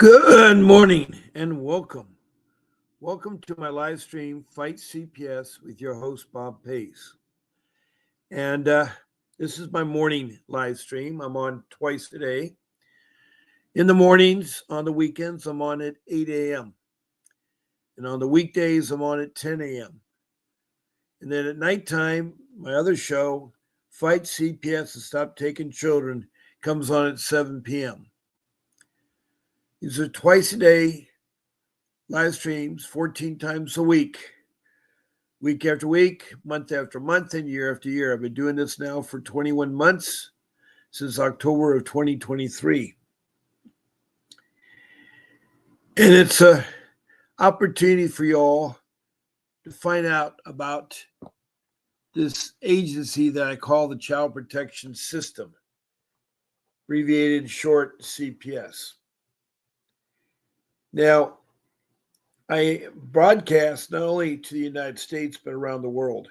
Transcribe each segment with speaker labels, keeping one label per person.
Speaker 1: Good morning and welcome. Welcome to my live stream, Fight CPS, with your host, Bob Pace. And this is my morning live stream. I'm on twice a day. In the mornings, on the weekends, I'm on at 8 a.m. And on the weekdays, I'm on at 10 a.m. And then at nighttime, my other show, Fight CPS and Stop Taking Children, comes on at 7 p.m. These are twice a day live streams, 14 times a week after week, month after month, and year after year. I've been doing this now for 21 months, since October of 2023. And it's an opportunity for you all to find out about this agency that I call the Child Protection System, abbreviated short CPS. Now, I broadcast not only to the United States, but around the world.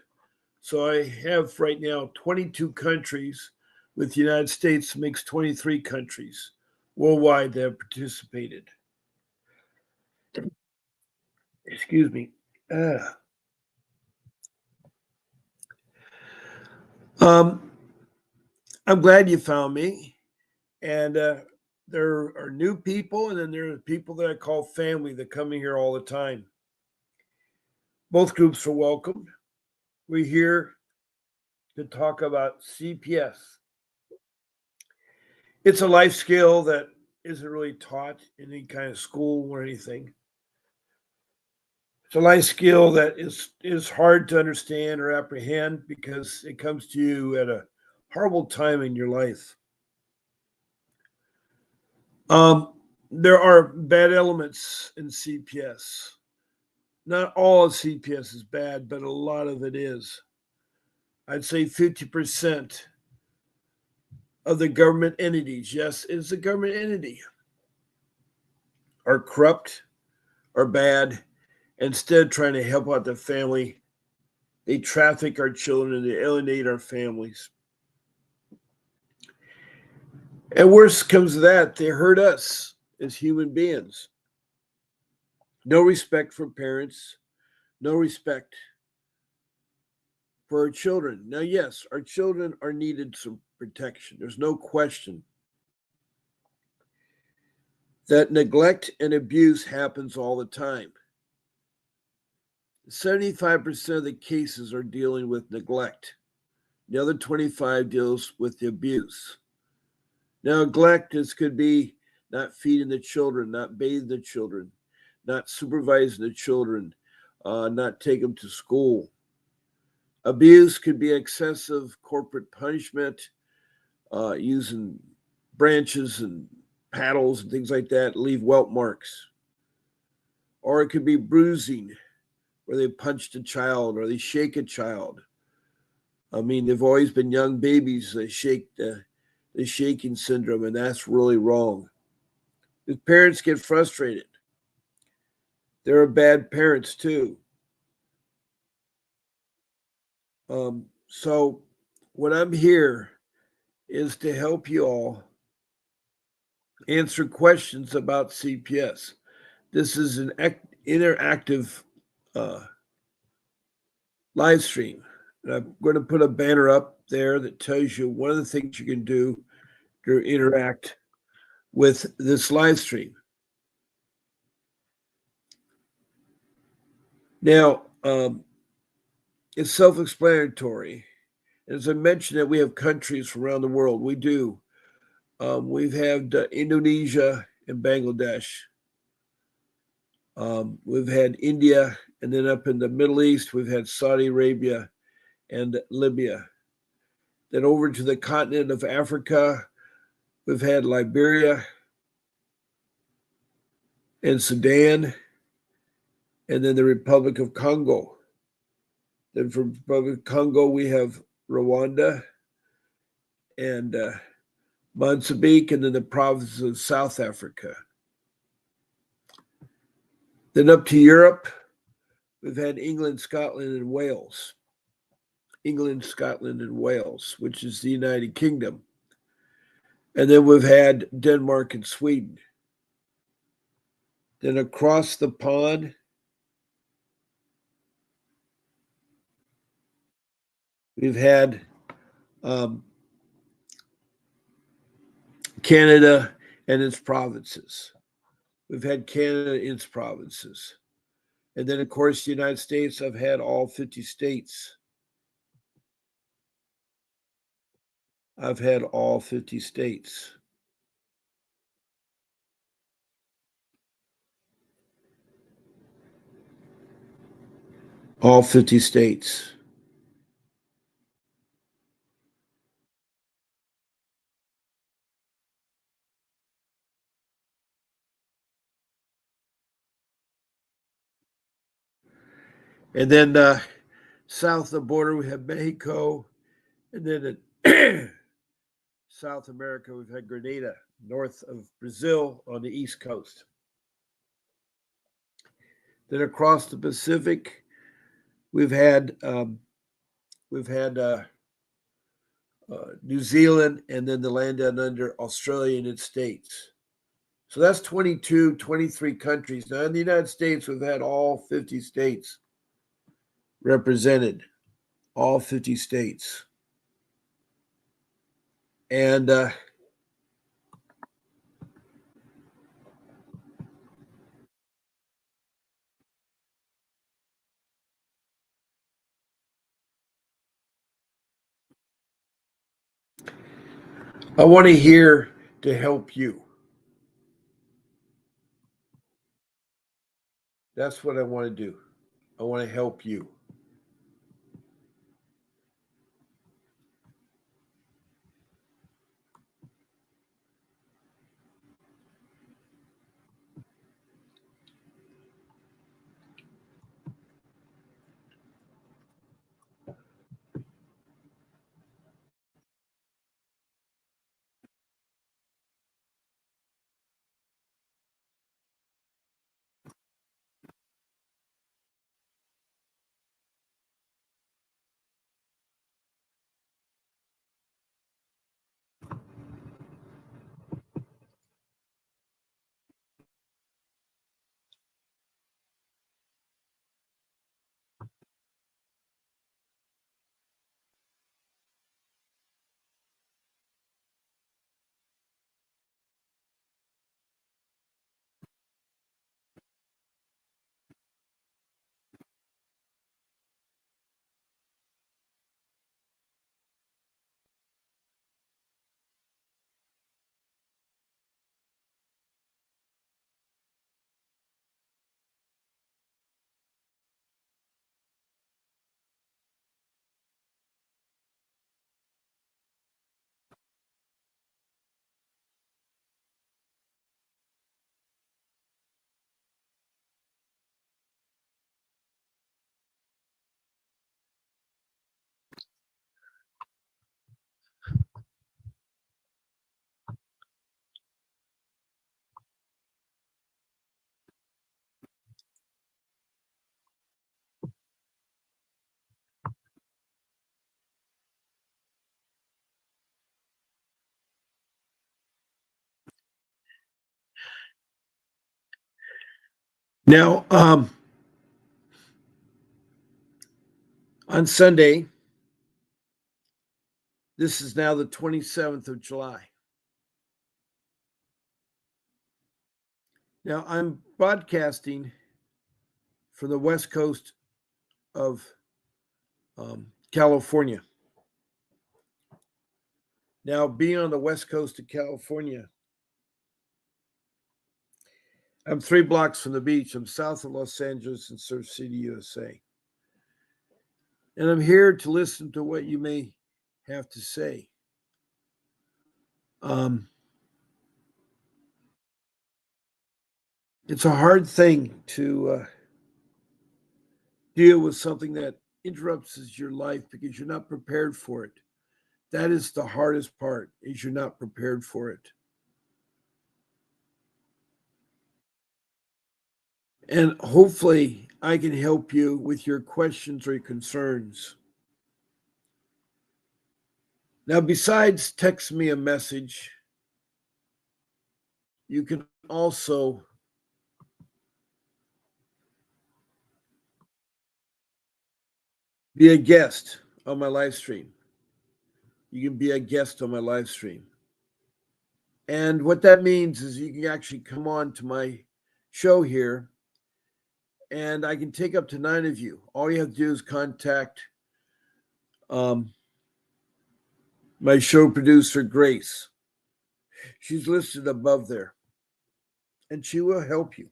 Speaker 1: So I have right now 22 countries, with the United States makes 23 countries worldwide that have participated. Excuse me. I'm glad you found me. And there are new people, and then there are people that I call family that come in here all the time. Both groups are welcome. We're here to talk about CPS. It's a life skill that isn't really taught in any kind of school or anything. It's a life skill that is hard to understand or apprehend because it comes to you at a horrible time in your life. There are bad elements in CPS. Not all of CPS is bad, but a lot of it is. I'd say 50% of the government entities, yes, it's a government entity, are corrupt, are bad. Instead of trying to help out the family, they traffic our children and they alienate our families. And worse comes to that, they hurt us as human beings. No respect for parents, no respect for our children. Now, yes, our children are needed some protection. There's no question that neglect and abuse happens all the time. 75% of the cases are dealing with neglect. The other 25 deals with the abuse. Now, neglect could be not feeding the children, not bathing the children, not supervising the children, not taking them to school. Abuse could be excessive corporate punishment, using branches and paddles and things like that, leave welt marks. Or it could be bruising, where they punched a child or they shake a child. I mean, they've always been young babies. They shake the shaking syndrome, and that's really wrong. The parents get frustrated. There are bad parents too. So what I'm here is to help you all answer questions about CPS. This is an interactive live stream. And I'm going to put a banner up there that tells you one of the things you can do to interact with this live stream. Now, it's self-explanatory. As I mentioned, that we have countries from around the world. We do. We've had Indonesia and Bangladesh. We've had India, and then up in the Middle East, we've had Saudi Arabia and Libya. Then over to the continent of Africa, we've had Liberia and Sudan, and then the Republic of Congo. Then from Republic of Congo, we have Rwanda and Mozambique, and then the province of South Africa. Then up to Europe, we've had England, Scotland, and Wales. England, Scotland, and Wales, which is the United Kingdom. And then we've had Denmark and Sweden. Then across the pond, we've had Canada and its provinces. We've had Canada and its provinces. And then, of course, the United States, I've had all 50 states. I've had all 50 states. All 50 states. And then south of the border, we have Mexico. And then in South America, we've had Grenada, north of Brazil on the East Coast. Then across the Pacific, we've had New Zealand, and then the land down under Australia and its states. So that's 22, 23 countries. Now in the United States, we've had all 50 states represented, all 50 states. And I want to hear to help you. That's what I want to do. I want to help you. Now, on Sunday, this is now the 27th of July. Now, I'm broadcasting from the west coast of California. Now, being on the west coast of California, I'm 3 blocks from the beach. I'm south of Los Angeles in Surf City, USA. And I'm here to listen to what you may have to say. It's a hard thing to deal with something that interrupts your life because you're not prepared for it. That is the hardest part, is you're not prepared for it. And hopefully I can help you with your questions or your concerns. Now, besides text me a message, you can also be a guest on my live stream. You can be a guest on my live stream. And what that means is you can actually come on to my show here, and I can take up to 9 of you. All you have to do is contact my show producer, Grace. She's listed above there, and she will help you.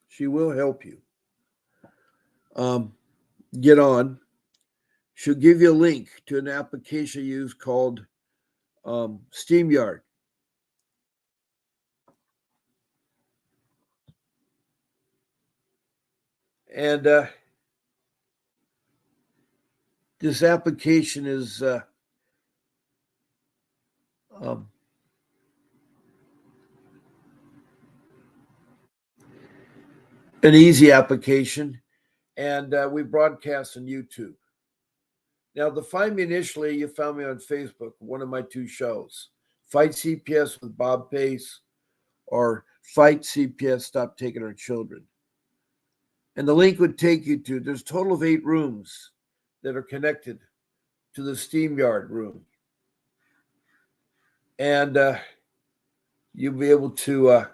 Speaker 1: She will help you get on. She'll give you a link to an application you use called SteamYard. And this application is an easy application, and we broadcast on YouTube. Now, to find me initially, you found me on Facebook, one of my 2 shows, Fight CPS with Bob Pace or Fight CPS, Stop Taking Our Children. And the link would take you to, there's a total of 8 rooms that are connected to the SteamYard room. And you'll be able to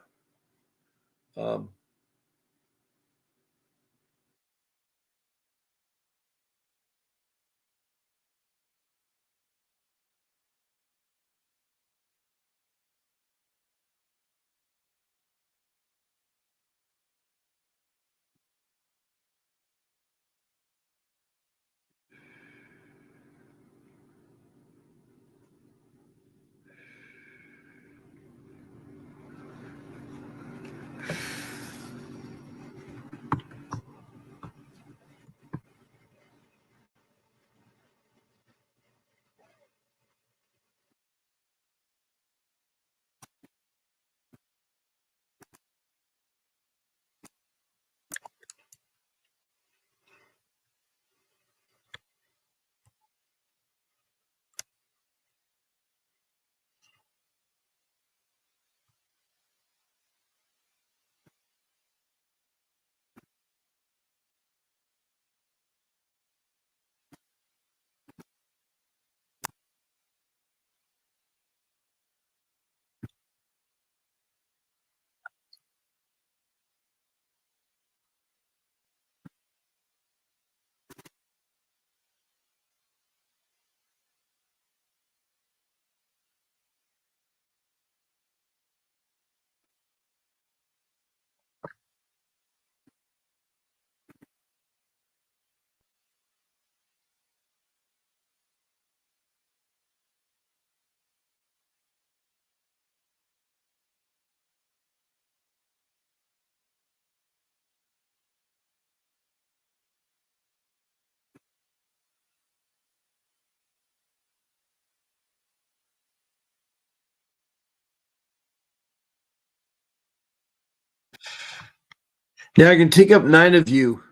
Speaker 1: now I can take up 9 of you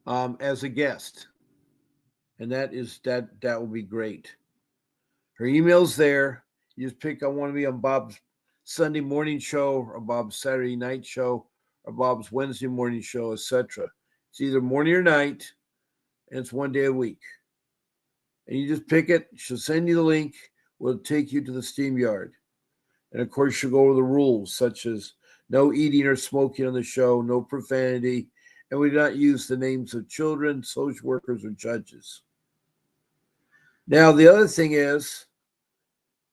Speaker 1: as a guest. And that will be great. Her email's there. You just pick, I want to be on Bob's Sunday morning show or Bob's Saturday night show or Bob's Wednesday morning show, etc. It's either morning or night, and it's 1 day a week. And you just pick it. She'll send you the link. We'll take you to the SteamYard. And of course, she'll go over the rules, such as no eating or smoking on the show, no profanity, and we do not use the names of children, social workers, or judges. Now, the other thing is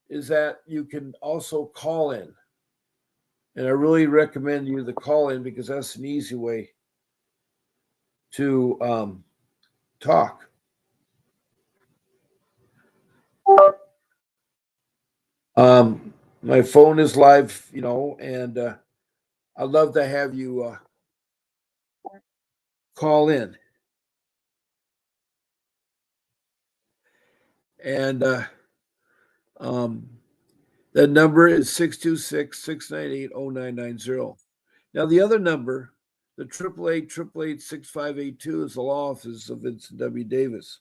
Speaker 1: that you can also call in. And I really recommend you to call in because that's an easy way to talk. My phone is live, and I'd love to have you call in. And that number is 626-698-0990. Now, the other number, the 888-888-6582, is the law office of Vincent W. Davis.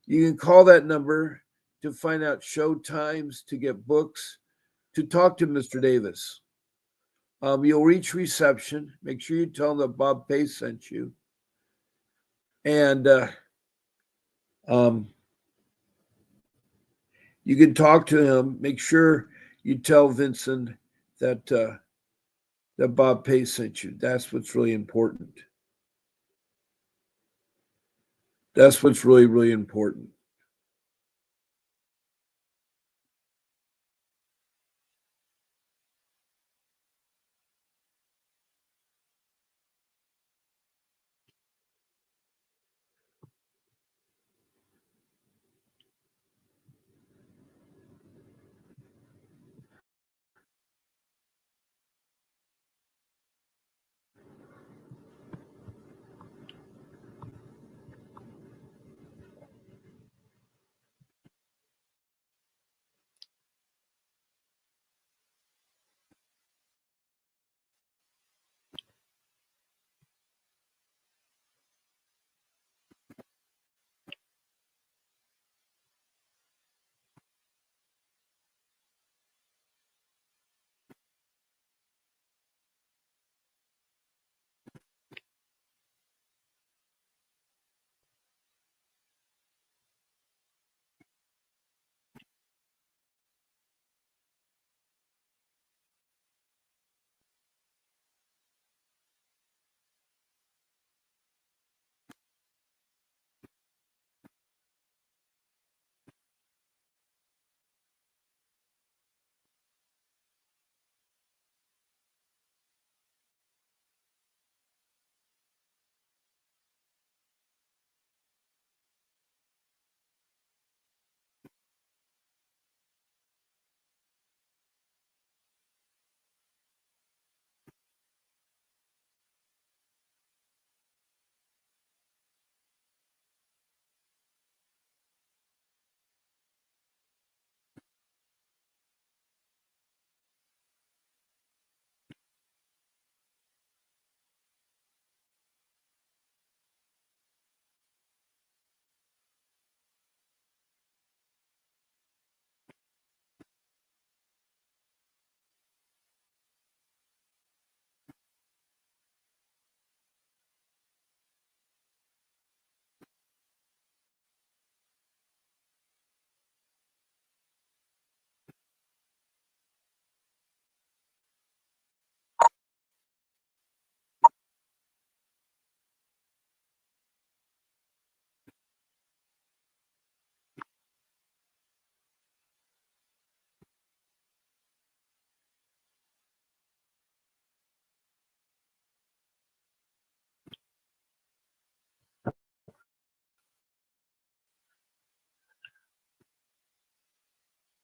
Speaker 1: You can call that number to find out show times, to get books, to talk to Mr. Davis. You'll reach reception. Make sure you tell them that Bob Pace sent you. And you can talk to him. Make sure you tell Vincent that that Bob Pace sent you. That's what's really important. That's what's really, really important.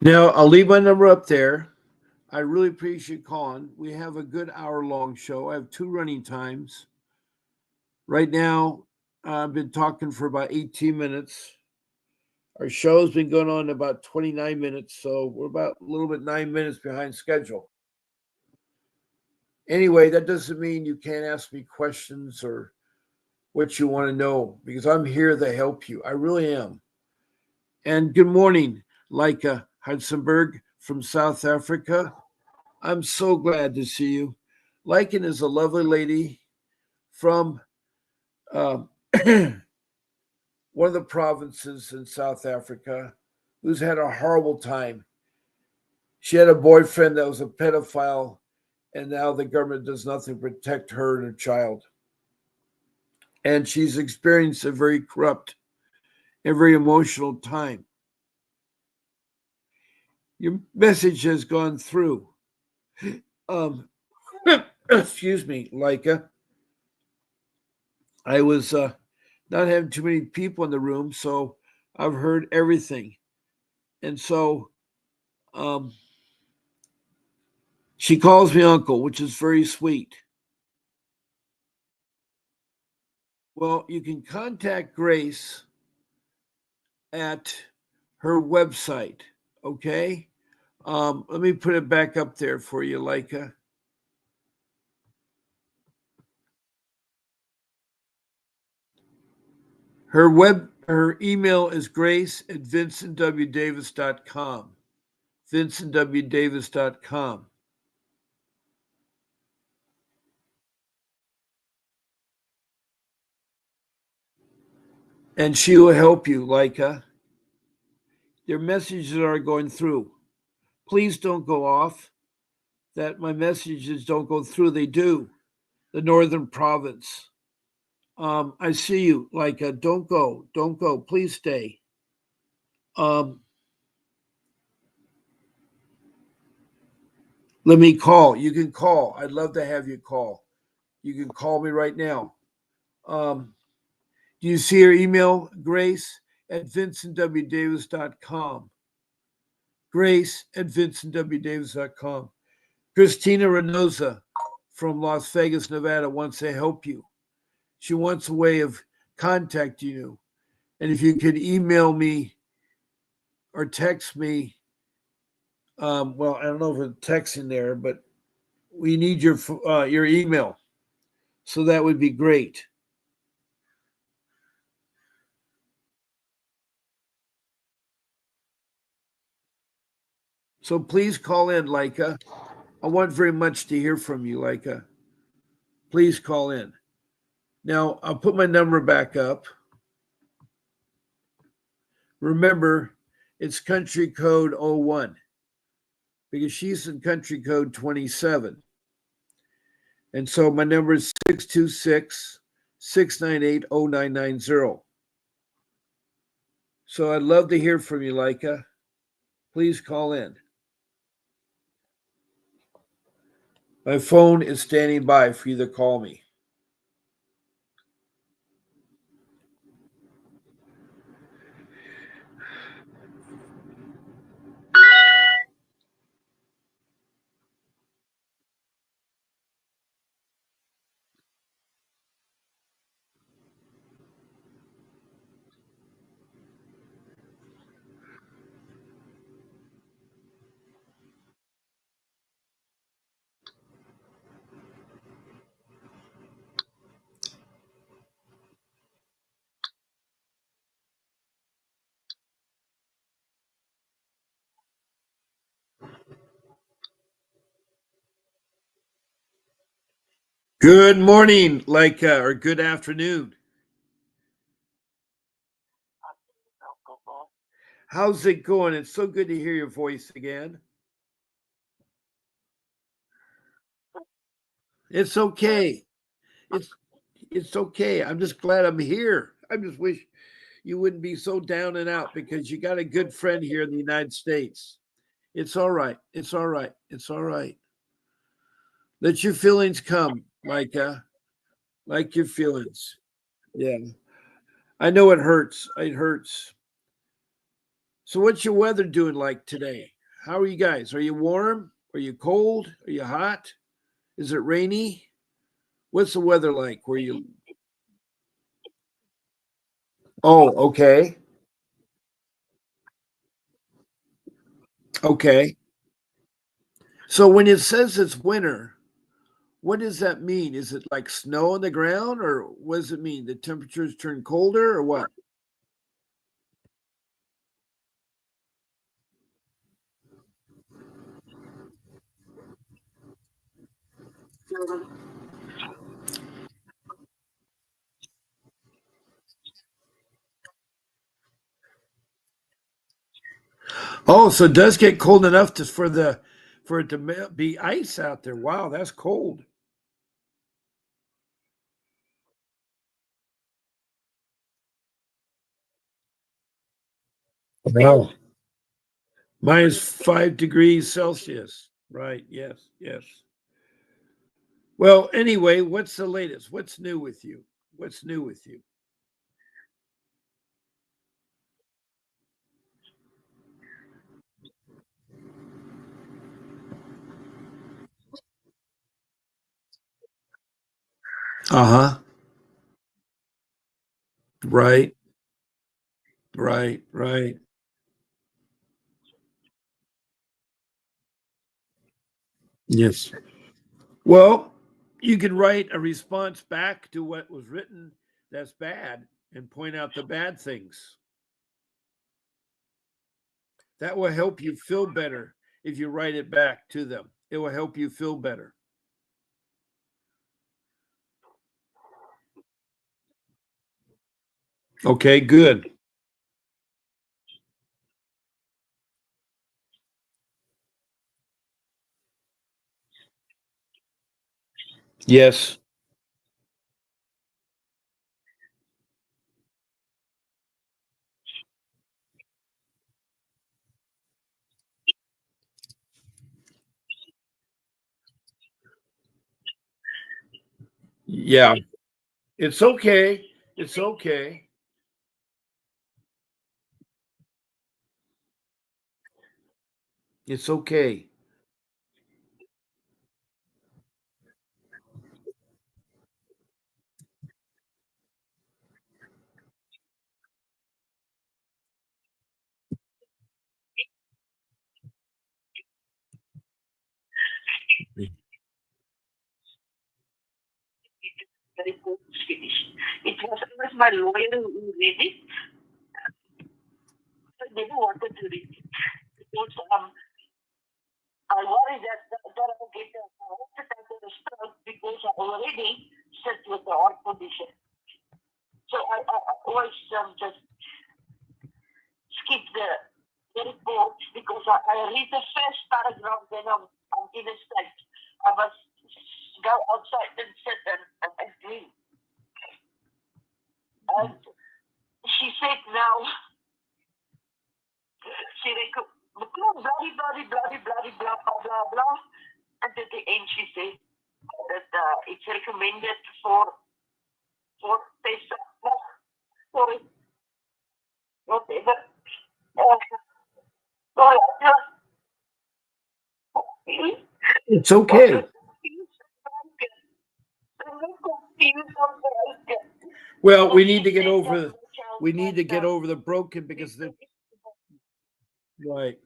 Speaker 1: Now, I'll leave my number up there. I really appreciate calling. We have a good hour-long show. I have 2 running times. Right now, I've been talking for about 18 minutes. Our show's been going on about 29 minutes, so we're about a little bit 9 minutes behind schedule. Anyway, that doesn't mean you can't ask me questions or what you want to know, because I'm here to help you. I really am. And good morning, Leica Hudsenberg from South Africa. I'm so glad to see you. Lycan is a lovely lady from uh, one of the provinces in South Africa who's had a horrible time. She had a boyfriend that was a pedophile, and now the government does nothing to protect her and her child. And she's experienced a very corrupt and very emotional time. Your message has gone through. Um, excuse me, Leica. I was not having too many people in the room, so I've heard everything. And so she calls me uncle, which is very sweet. Well, you can contact Grace at her website, okay? Let me put it back up there for you, Leica. Her email is grace@vincentwdavis.com. vincentwdavis.com. And she will help you, Leica. Your messages are going through. Please don't go off. That my messages don't go through. They do. The northern province. I see you, Leica. Don't go. Don't go. Please stay. Um, Let me call. You can call. I'd love to have you call. You can call me right now. Um, do you see your email, Grace at vincentwdavis.com? Grace at vincentwdavis.com. Christina Renoza from Las Vegas, Nevada wants to help you. She wants a way of contacting you. And if you could email me or text me, well, I don't know if it's texting there, but we need your email. So that would be great. So please call in, Leica. I want very much to hear from you, Leica. Please call in. Now, I'll put my number back up. Remember, it's country code 01 because she's in country code 27. And so my number is 626 698 0990. So I'd love to hear from you, Leica. Please call in. My phone is standing by for you to call me. Good morning, Leica, or good afternoon. How's it going? It's so good to hear your voice again. It's okay. It's it's okay. I'm just glad I'm here. I just wish you wouldn't be so down and out because you got a good friend here in the United States. It's all right. It's all right. It's all right. Let your feelings come, like your feelings. Yeah. I know it hurts. It hurts. So what's your weather doing like today? How are you guys? Are you warm? Are you cold? Are you hot? Is it rainy? What's the weather like where you? Oh, okay. Okay. So when it says it's winter, what does that mean? Is it like snow on the ground, or what does it mean? The temperatures turn colder, or what? Oh, so it does get cold enough for it to be ice out there. Wow, that's cold. Wow. -5 degrees Celsius. Right. Yes. Yes. Well, anyway, what's the latest? What's new with you? What's new with you? Uh huh. Right. Right. Right. Yes. Well, you can write a response back to what was written that's bad and point out the bad things. That will help you feel better if you write it back to them. It will help you feel better. Okay, good. Yes. Yeah. It's okay. It's okay. It's okay.
Speaker 2: The report was finished. It was my lawyer who read it. I never wanted to read it because I worry that I will get a heart attack or a stroke because I already sit with the heart condition. So I always just skip the report because I read the first paragraph, then I'm in a state. I must go outside and sit and dream. And she said now, she blah, bloody, bloody, bloody, bloody, blah, blah, blah, blah. And at the end, she said that it's recommended for test, for whatever. Uh, so I just feel,
Speaker 1: It's
Speaker 2: I
Speaker 1: okay.
Speaker 2: just feel so broken. I'm not confused on broken.
Speaker 1: Well,
Speaker 2: But
Speaker 1: we
Speaker 2: she
Speaker 1: need to get
Speaker 2: said that
Speaker 1: over
Speaker 2: my child
Speaker 1: we need
Speaker 2: was
Speaker 1: to get over the broken because the right.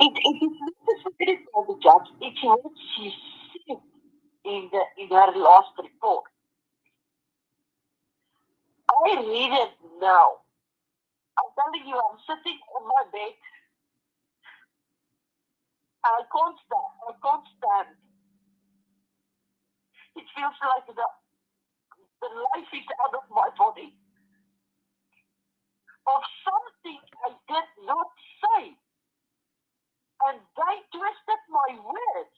Speaker 2: it is necessary for the judge. It's what she said in her last report. I read it now. I'm telling you, I'm sitting on my bed. I can't stand. I can't stand. It feels like the life is out of my body. Of something I did not say. And they twisted my words.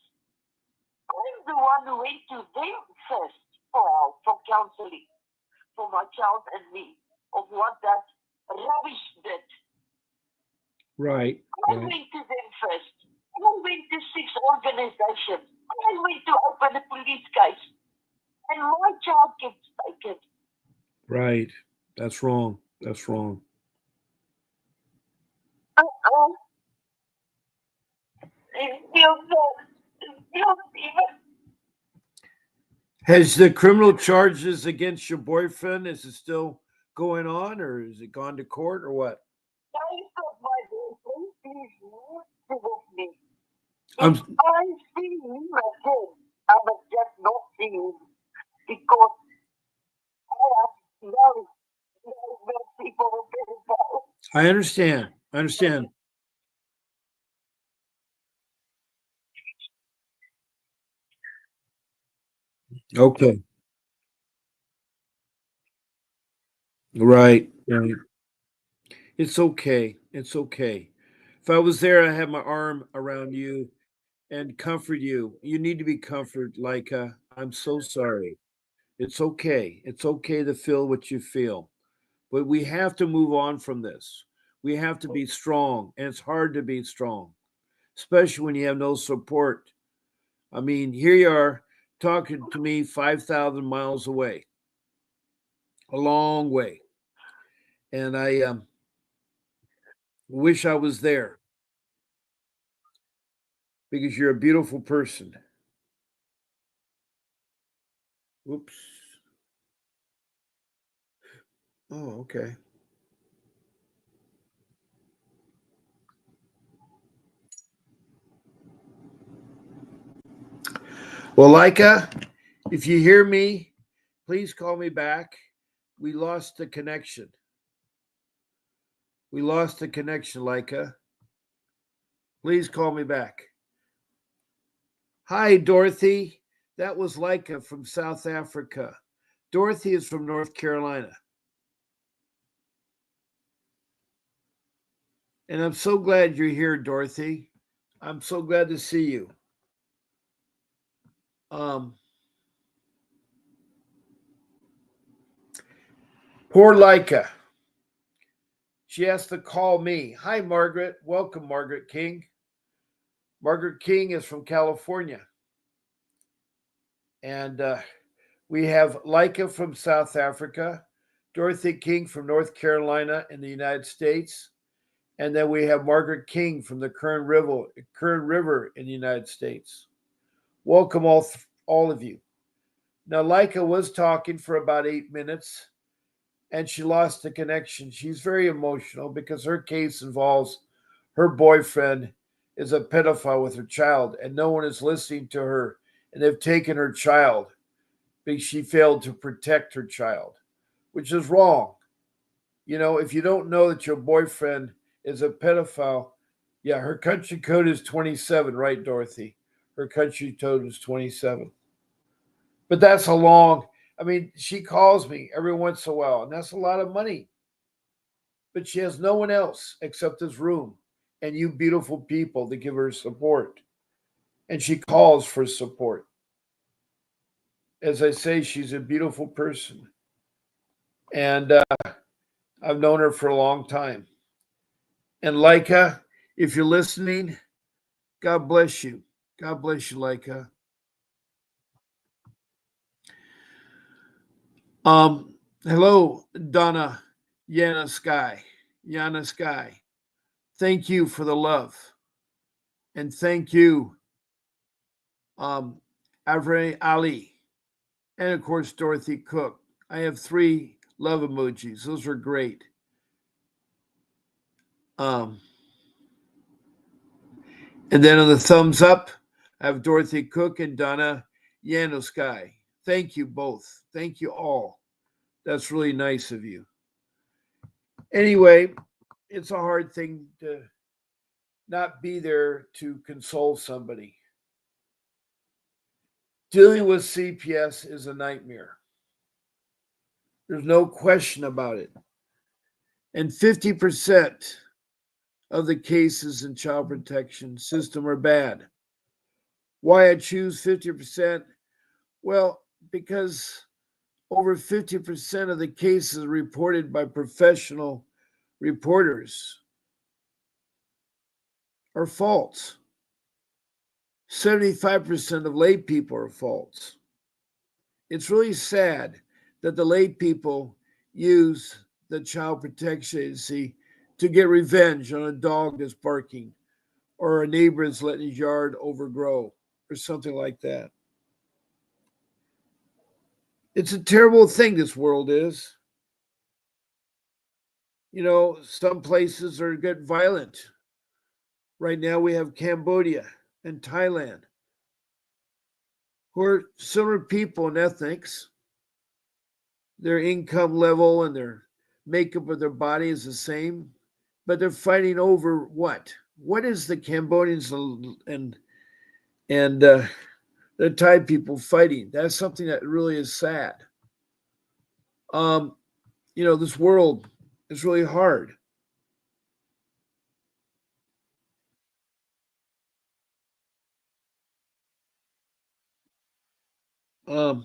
Speaker 2: I'm the one who went to them first for help, for counseling, for my child and me, of what that rubbish did.
Speaker 1: Right.
Speaker 2: I
Speaker 1: Right.
Speaker 2: went to them first. I went to 6 organizations. I went to open a police case. And my child gets taken.
Speaker 1: Right. That's wrong. That's wrong.
Speaker 2: Uh-uh. It feels so, it feels even,
Speaker 1: Has the criminal charges against your boyfriend is it still going on or is it gone to court or what?
Speaker 2: nice of my boyfriend, please move with me. If
Speaker 1: I'm
Speaker 2: I see him again, I must just not see him because I have no people who get involved.
Speaker 1: I understand. I understand. Okay. Right. Right. It's okay. It's okay. If I was there, I have my arm around you and comfort you. You need to be comforted, Leica. I'm so sorry. It's okay. It's okay to feel what you feel. But we have to move on from this. We have to be strong. And it's hard to be strong, especially when you have no support. I mean, here you are talking to me 5,000 miles away, a long way. And I wish I was there because you're a beautiful person. Oops. Oh, okay. Well, Leica, if you hear me, please call me back. We lost the connection. We lost the connection, Leica. Please call me back. Hi, Dorothy. That was Leica from South Africa. Dorothy is from North Carolina. And I'm so glad you're here, Dorothy. I'm so glad to see you. Um, Poor Leica. She has to call me. Hi, Margaret. Welcome, Margaret King. Margaret King is from California. And we have Leica from South Africa, Dorothy King from North Carolina in the United States, and then we have Margaret King from the Kern River in the United States. Welcome all of you. Now, Leica was talking for about 8 minutes, and she lost the connection. She's very emotional because her case involves her boyfriend is a pedophile with her child, and no one is listening to her, and they've taken her child because she failed to protect her child, which is wrong. You know, if you don't know that your boyfriend is a pedophile, yeah, her country code is 27, right, Dorothy? Her country code is 27. But that's a long, I mean, she calls me every once in a while, and that's a lot of money. But she has no one else except this room and you beautiful people to give her support. And she calls for support. As I say, she's a beautiful person. And I've known her for a long time. And Leica, if you're listening, God bless you. God bless you, Leica. Hello, Donna Yana Sky. Yana Sky. Thank you for the love. And thank you, um, Avre Ali. And of course, Dorothy Cook. I have 3 love emojis. Those are great. Um, and then on the thumbs up, I have Dorothy Cook and Donna Yanosky. Thank you both. Thank you all. That's really nice of you. Anyway, it's a hard thing to not be there to console somebody. Dealing with CPS is a nightmare. There's no question about it. And 50% of the cases in child protection system are bad. Why I choose 50%? Well, because over 50% of the cases reported by professional reporters are false. 75% of lay people are false. It's really sad that the lay people use the Child Protection Agency to get revenge on a dog that's barking or a neighbor that's letting his yard overgrow or something like that. It's a terrible thing, this world is. You know, some places are get violent. Right now we have Cambodia and Thailand, who are similar people and ethnics. Their income level and their makeup of their body is the same, but they're fighting over what? What is the Cambodians and the Thai people fighting? That's something that really is sad. Um, you know, this world is really hard. Um,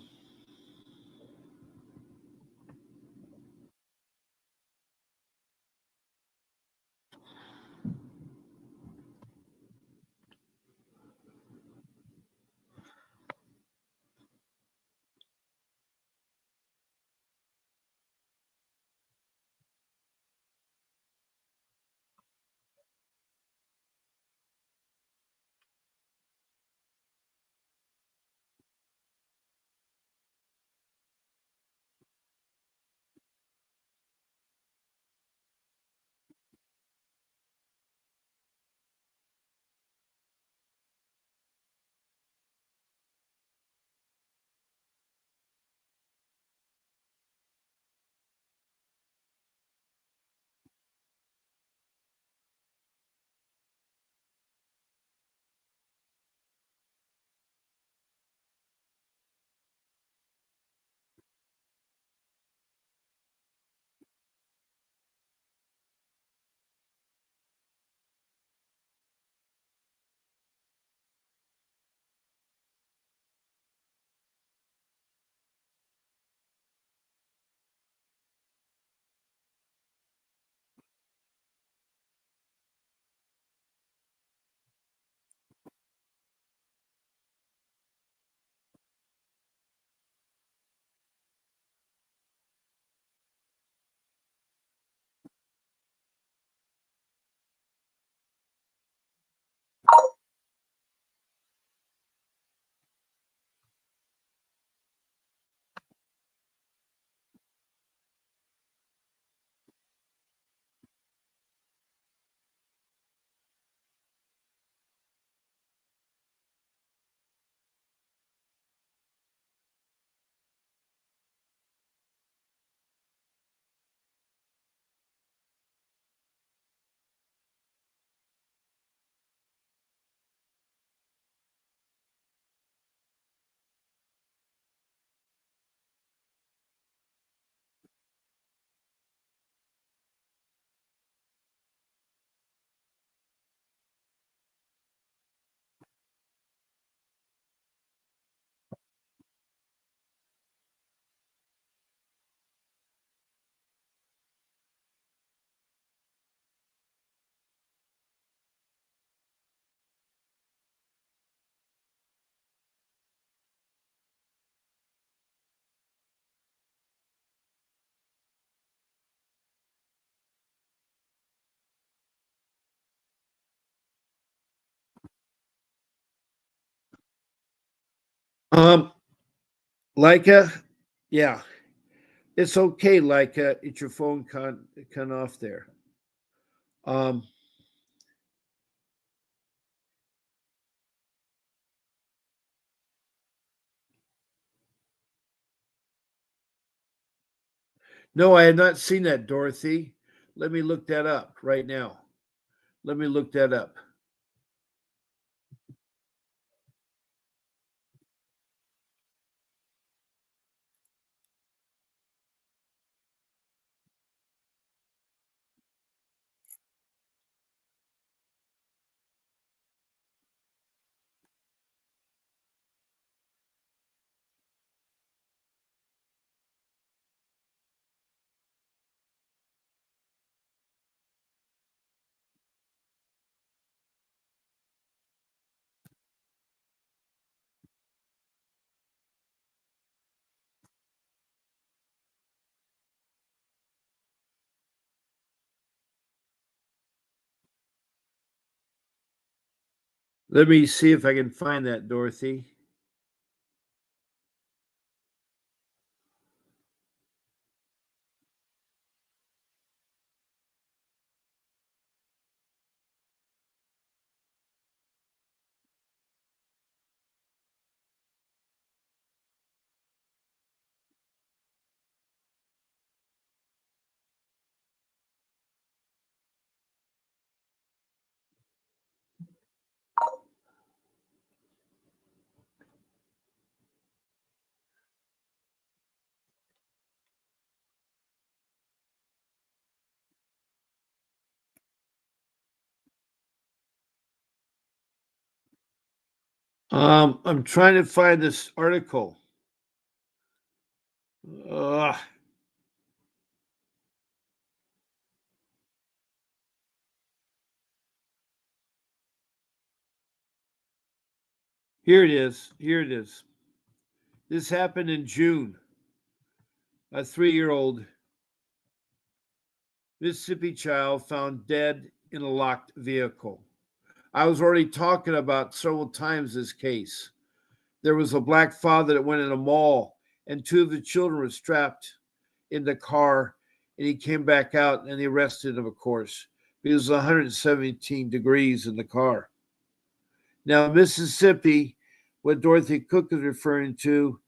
Speaker 1: Um, Leica, yeah, it's okay, Leica. It's your phone con off there. Um, no, I had not seen that, Dorothy. Let me look that up right now. Let me look that up. Let me see if I can find that, Dorothy. I'm trying to find this article. Uh, Here it is. Here it is. This happened in June. A 3-year-old Mississippi child found dead in a locked vehicle. I was already talking about several times this case. There was a black father that went in a mall, and two of the children were strapped in the car, and he came back out and they arrested him, of course. It was 117 degrees in the car. Now, Mississippi, what Dorothy Cook is referring to,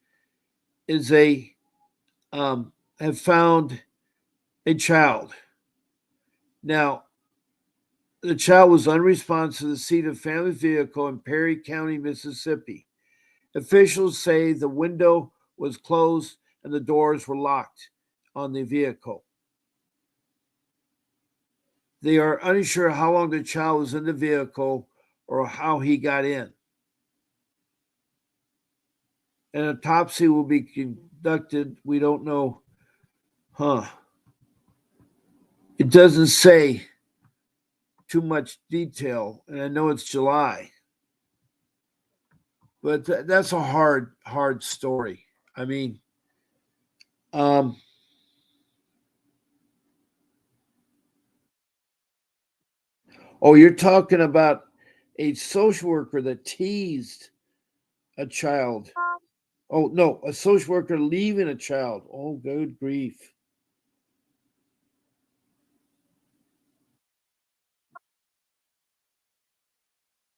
Speaker 1: is have found a child. Now, the child was unresponsive to the seat of family vehicle in Perry County, Mississippi. Officials say the window was closed and the doors were locked on the vehicle. They are unsure how long the child was in the vehicle or how he got in. An autopsy will be conducted. We don't know. It doesn't say too much detail, and I know it's July, but that's a hard story. I mean, um, oh, you're talking about a social worker that teased a child. Oh no, a social worker leaving a child. Oh, good grief!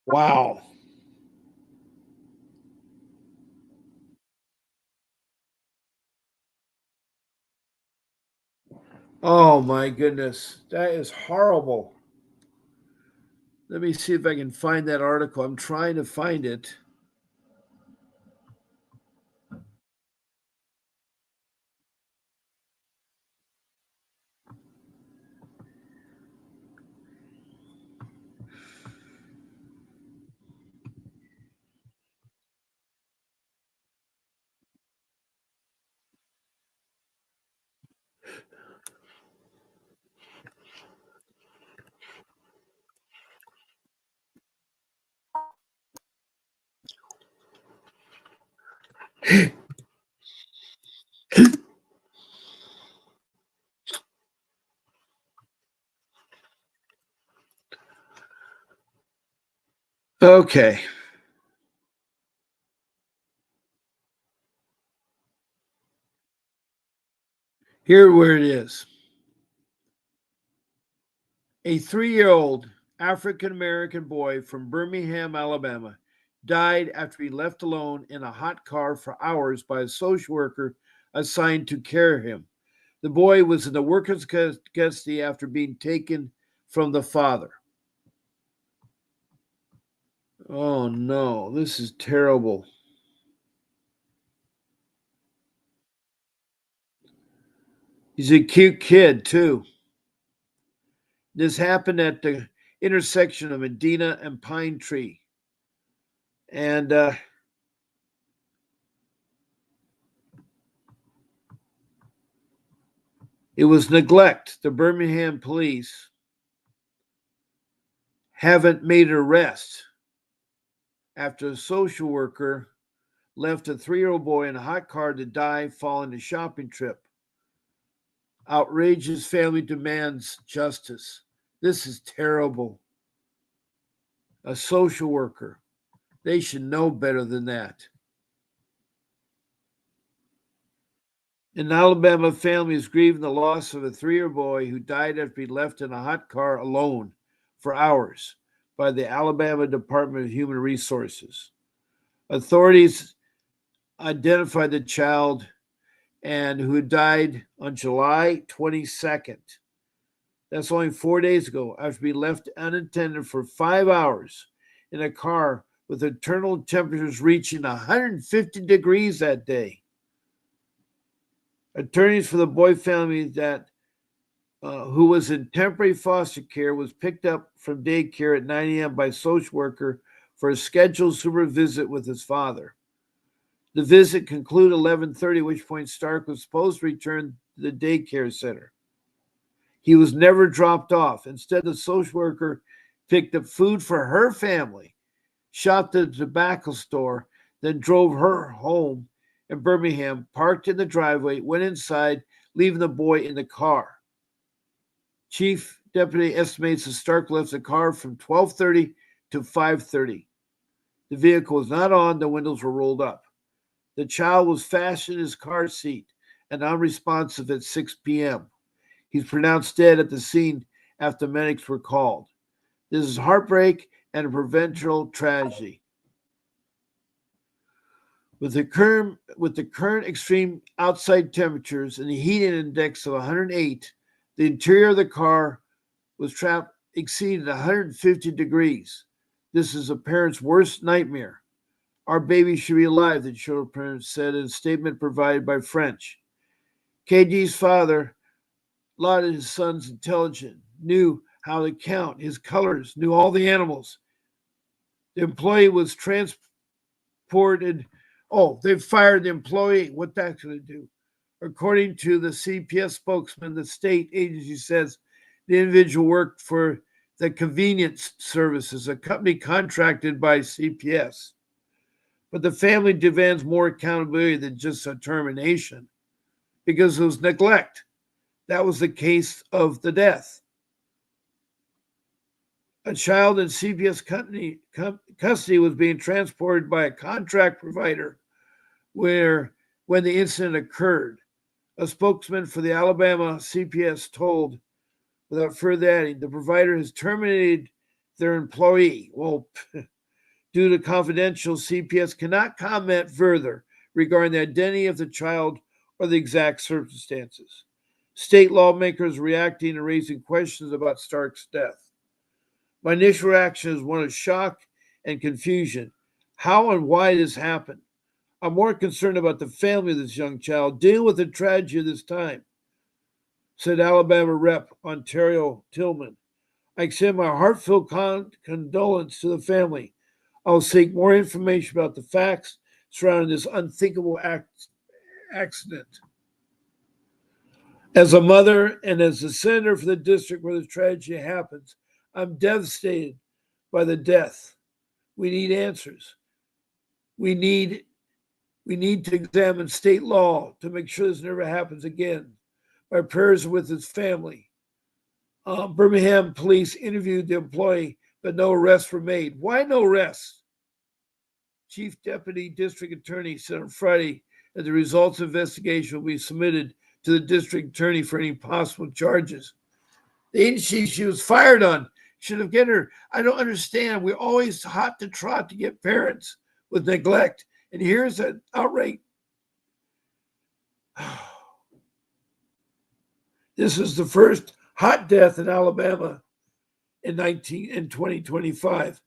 Speaker 1: Wow. Oh my goodness, that is horrible. Let me see if I can find that article. I'm trying to find it. Okay. Here where it is. A 3-year-old African-American boy from Birmingham, Alabama, died after he left alone in a hot car for hours by a social worker assigned to care him. The boy was in the workers' custody after being taken from the father. Oh no, this is terrible. He's a cute kid, too. This happened at the intersection of Medina and Pine Tree. And it was neglect. The Birmingham police haven't made an arrest after a social worker left a 3-year-old boy in a hot car to die following a shopping trip. Outrageous family demands justice. This is terrible. A social worker. They should know better than that. An Alabama family is grieving the loss of a 3-year-old boy who died after he left in a hot car alone for hours by the Alabama Department of Human Resources. Authorities identified the child and who died on July 22nd. That's only 4 days ago, after being left unattended for 5 hours in a car with internal temperatures reaching 150 degrees that day. Attorneys for the boy family who was in temporary foster care was picked up from daycare at 9 a.m. by a social worker for a scheduled super visit with his father. The visit concluded 11:30, at which point Stark was supposed to return to the daycare center. He was never dropped off. Instead, the social worker picked up food for her family, shopped at the tobacco store, then drove her home in Birmingham, parked in the driveway, went inside, leaving the boy in the car. Chief Deputy estimates that Stark left the car from 12:30 to 5:30. The vehicle was not on, the windows were rolled up. The child was fastened in his car seat and unresponsive at 6 p.m. He's pronounced dead at the scene after medics were called. This is heartbreak and a preventable tragedy. With the current extreme outside temperatures and the heating index of 108, the interior of the car was trapped exceeded 150 degrees. This is a parent's worst nightmare. Our baby should be alive, the children's parents said in a statement provided by French. KG's father lauded his son's intelligence, knew how to count his colors, knew all the animals. The employee was transported. Oh, they fired the employee. What that's going to do? According to the CPS spokesman, the state agency says the individual worked for the convenience services, a company contracted by CPS. But the family demands more accountability than just a termination because it was neglect. That was the case of the death. A child in CPS custody was being transported by a contract provider when the incident occurred. A spokesman for the Alabama CPS told, without further adding, the provider has terminated their employee. Well, due to confidential, CPS cannot comment further regarding the identity of the child or the exact circumstances. State lawmakers reacting and raising questions about Stark's death. My initial reaction is one of shock and confusion. How and why this happened? I'm more concerned about the family of this young child dealing with the tragedy of this time, said Alabama Rep. Ontario Tillman. I extend my heartfelt condolence to the family. I'll seek more information about the facts surrounding this unthinkable accident. As a mother and as the senator for the district where the tragedy happens, I'm devastated by the death. We need answers. We need to examine state law to make sure this never happens again. My prayers are with his family. Birmingham police interviewed the employee, but no arrests were made. Why no arrests? Chief Deputy District Attorney said on Friday that the results of the investigation will be submitted to the district attorney for any possible charges. The agency she was fired on should have given her. I don't understand. We're always hot to trot to get parents with neglect. And here's an outright. This is the first hot death in Alabama in 2025.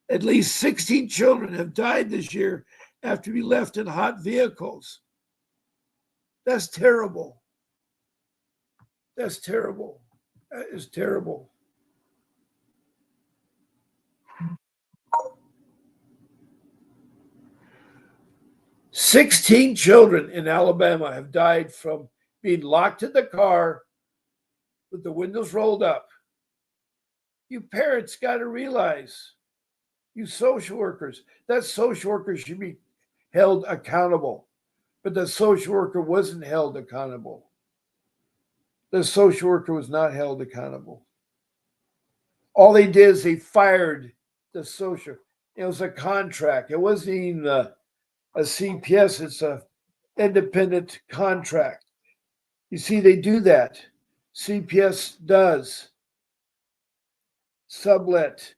Speaker 1: At least 16 children have died this year after being left in hot vehicles. That's terrible. That's terrible. That is terrible. "16 children in Alabama have died from being locked in the car with the windows rolled up. You parents got to realize, you social workers, that social worker should be held accountable. But the social worker wasn't held accountable. The social worker was not held accountable. All they did is they fired the social. It was a contract. It wasn't even a CPS. It's a independent contract. You see, they do that. CPS does sublet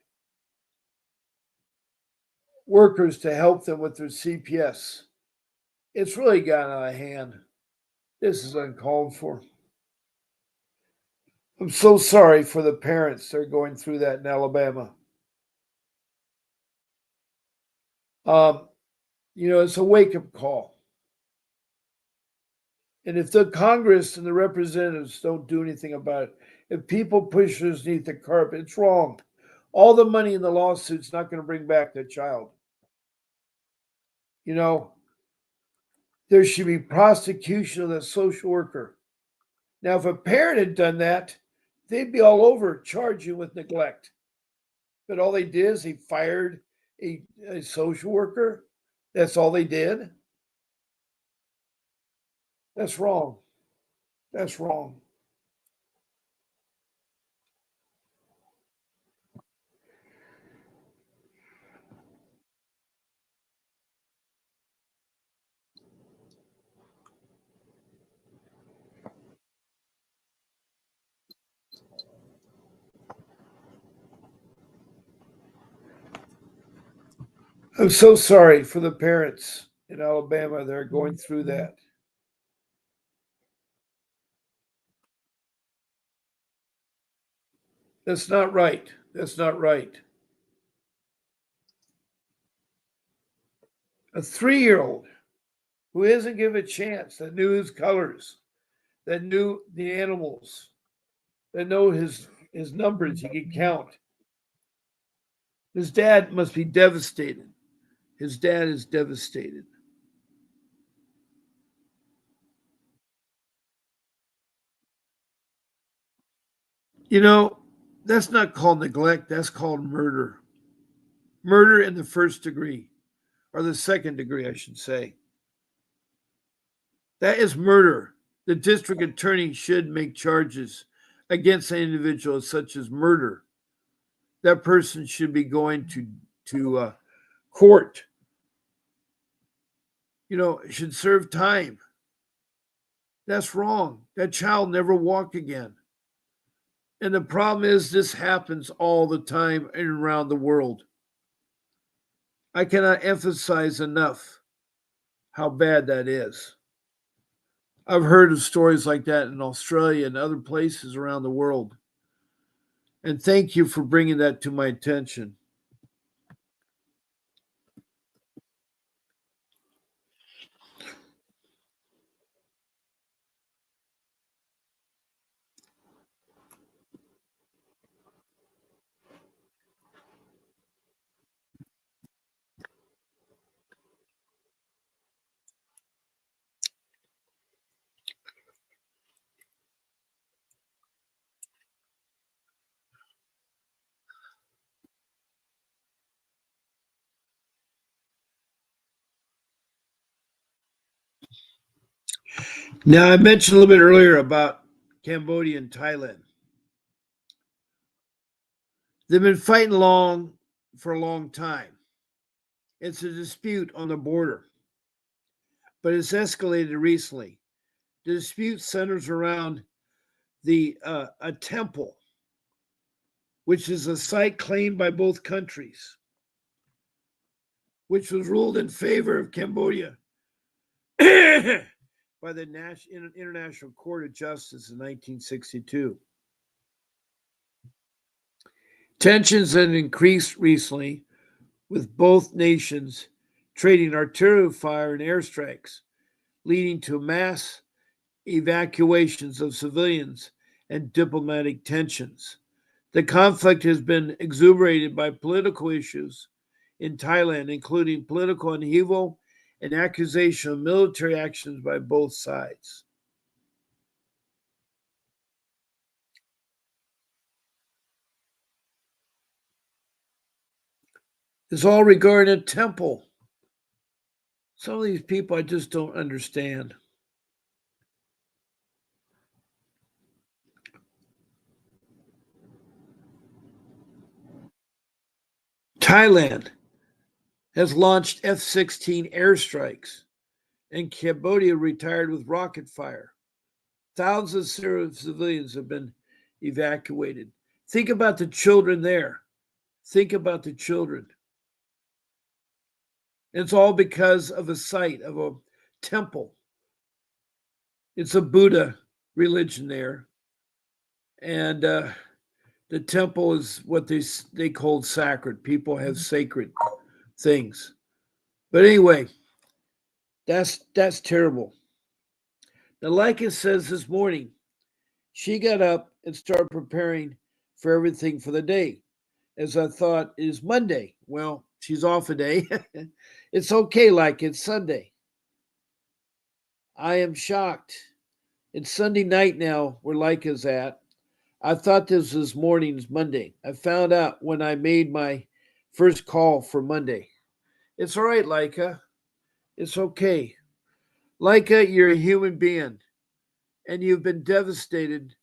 Speaker 1: workers to help them with their CPS. It's really gotten out of hand. This is uncalled for. I'm so sorry for the parents that are going through that in Alabama. It's a wake-up call. And if the Congress and the representatives don't do anything about it, if people push this beneath the carpet, it's wrong. All the money in the lawsuit's not going to bring back the child. There should be prosecution of the social worker. Now, if a parent had done that, they'd be all over charging with neglect. But all they did is they fired a social worker. That's all they did. That's wrong. That's wrong. I'm so sorry for the parents in Alabama that are going through that. That's not right. That's not right. A 3-year-old who isn't given a chance, that knew his colors, that knew the animals, that know his numbers, he could count. His dad must be devastated. His dad is devastated. That's not called neglect. That's called murder. Murder in the first degree, or the second degree, I should say. That is murder. The district attorney should make charges against an individual such as murder. That person should be going to court. Should serve time. That's wrong. That child never walk again. And the problem is this happens all the time and around the world. I cannot emphasize enough how bad that is. I've heard of stories like that in Australia and other places around the world. And thank you for bringing that to my attention. Now, I mentioned a little bit earlier about Cambodia and Thailand. They've been fighting for a long time. It's a dispute on the border, but it's escalated recently. The dispute centers around a temple, which is a site claimed by both countries, which was ruled in favor of Cambodia by the International Court of Justice in 1962. Tensions had increased recently, with both nations trading artillery fire and airstrikes, leading to mass evacuations of civilians and diplomatic tensions. The conflict has been exacerbated by political issues in Thailand, including political upheaval and accusation of military actions by both sides. It's all regarding a temple. Some of these people I just don't understand. Thailand has launched F-16 airstrikes, and Cambodia retired with rocket fire. Thousands of civilians have been evacuated. Think about the children there. Think about the children. It's all because of a site of a temple. It's a Buddha religion there, and the temple is what they called sacred. People have sacred things. But anyway, that's terrible. Now, Leica says this morning, she got up and started preparing for everything for the day. As I thought, it is Monday. Well, she's off a day. It's okay, like it's Sunday. I am shocked. It's Sunday night now where Leica's at. I thought this was morning's Monday. I found out when I made my first call for Monday. It's all right, Leica. It's okay. Leica, you're a human being, and you've been devastated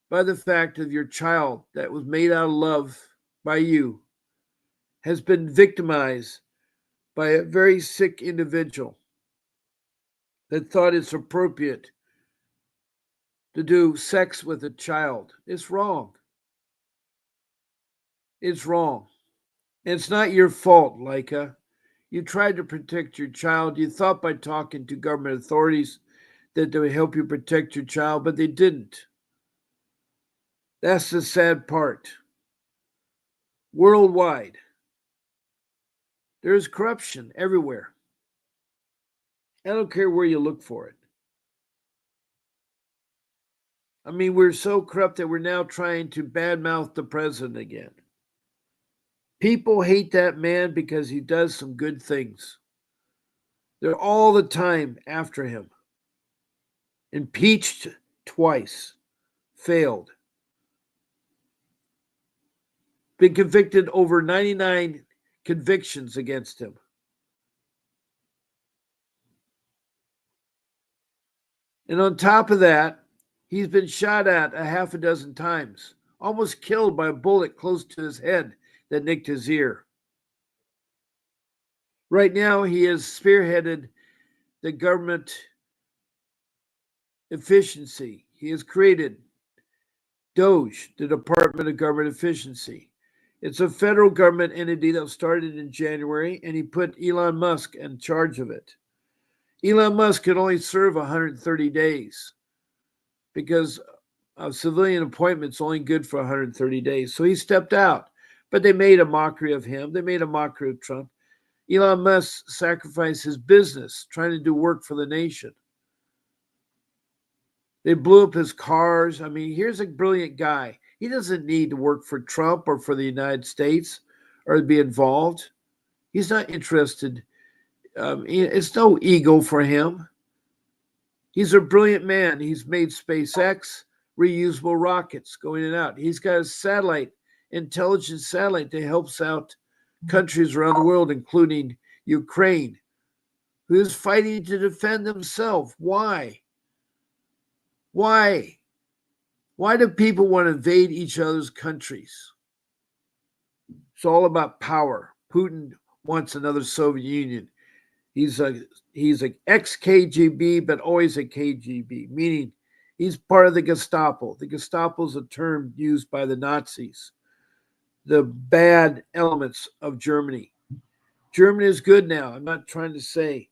Speaker 1: by the fact of your child that was made out of love by you has been victimized by a very sick individual that thought it's appropriate to do sex with a child. It's wrong. It's wrong. And it's not your fault, Leica. You tried to protect your child. You thought by talking to government authorities that they would help you protect your child, but they didn't. That's the sad part. Worldwide, there's corruption everywhere. I don't care where you look for it. I mean, we're so corrupt that we're now trying to badmouth the president again. People hate that man because he does some good things. They're all the time after him. Impeached twice, failed. Been convicted over 99 convictions against him. And on top of that, he's been shot at a half a dozen times, almost killed by a bullet close to his head that nicked his ear. Right now, he has spearheaded the government efficiency. He has created DOGE, the Department of Government Efficiency. It's a federal government entity that started in January, and he put Elon Musk in charge of it. Elon Musk could only serve 130 days because a civilian appointment's only good for 130 days. So he stepped out. But they made a mockery of him. They made a mockery of Trump. Elon Musk sacrificed his business trying to do work for the nation. They blew up his cars. I mean, here's a brilliant guy. He doesn't need to work for Trump or for the United States or to be involved. He's not interested. It's no ego for him. He's a brilliant man. He's made SpaceX, reusable rockets going in and out. He's got a satellite, intelligence satellite that helps out countries around the world, including Ukraine, who is fighting to defend themselves. Why? Why? Why do people want to invade each other's countries? It's all about power. Putin wants another Soviet Union. He's a ex KGB, but always a KGB, meaning he's part of the Gestapo. The Gestapo is a term used by the Nazis, the bad elements of Germany. Germany is good now. I'm not trying to say,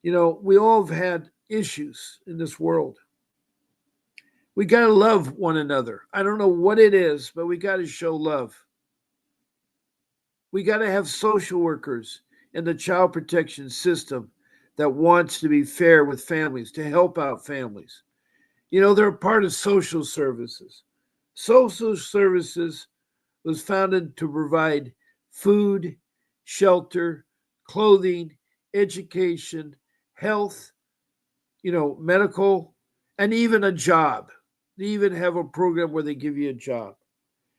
Speaker 1: we all have had issues in this world. We got to love one another. I don't know what it is, but we got to show love. We got to have social workers in the child protection system that wants to be fair with families, to help out families. They're a part of social services. Social services was founded to provide food, shelter, clothing, education, health, medical, and even a job. They even have a program where they give you a job.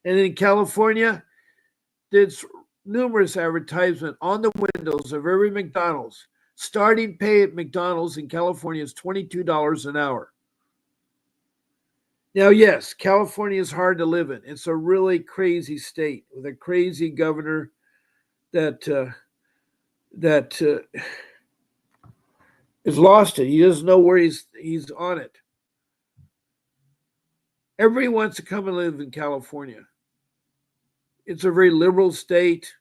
Speaker 1: And in California, there's numerous advertisements on the windows of every McDonald's. Starting pay at McDonald's in California is $22 an hour. Now, yes, California is hard to live in. It's a really crazy state with a crazy governor that has lost it. He doesn't know where he's on it. Everybody wants to come and live in California. It's a very liberal state.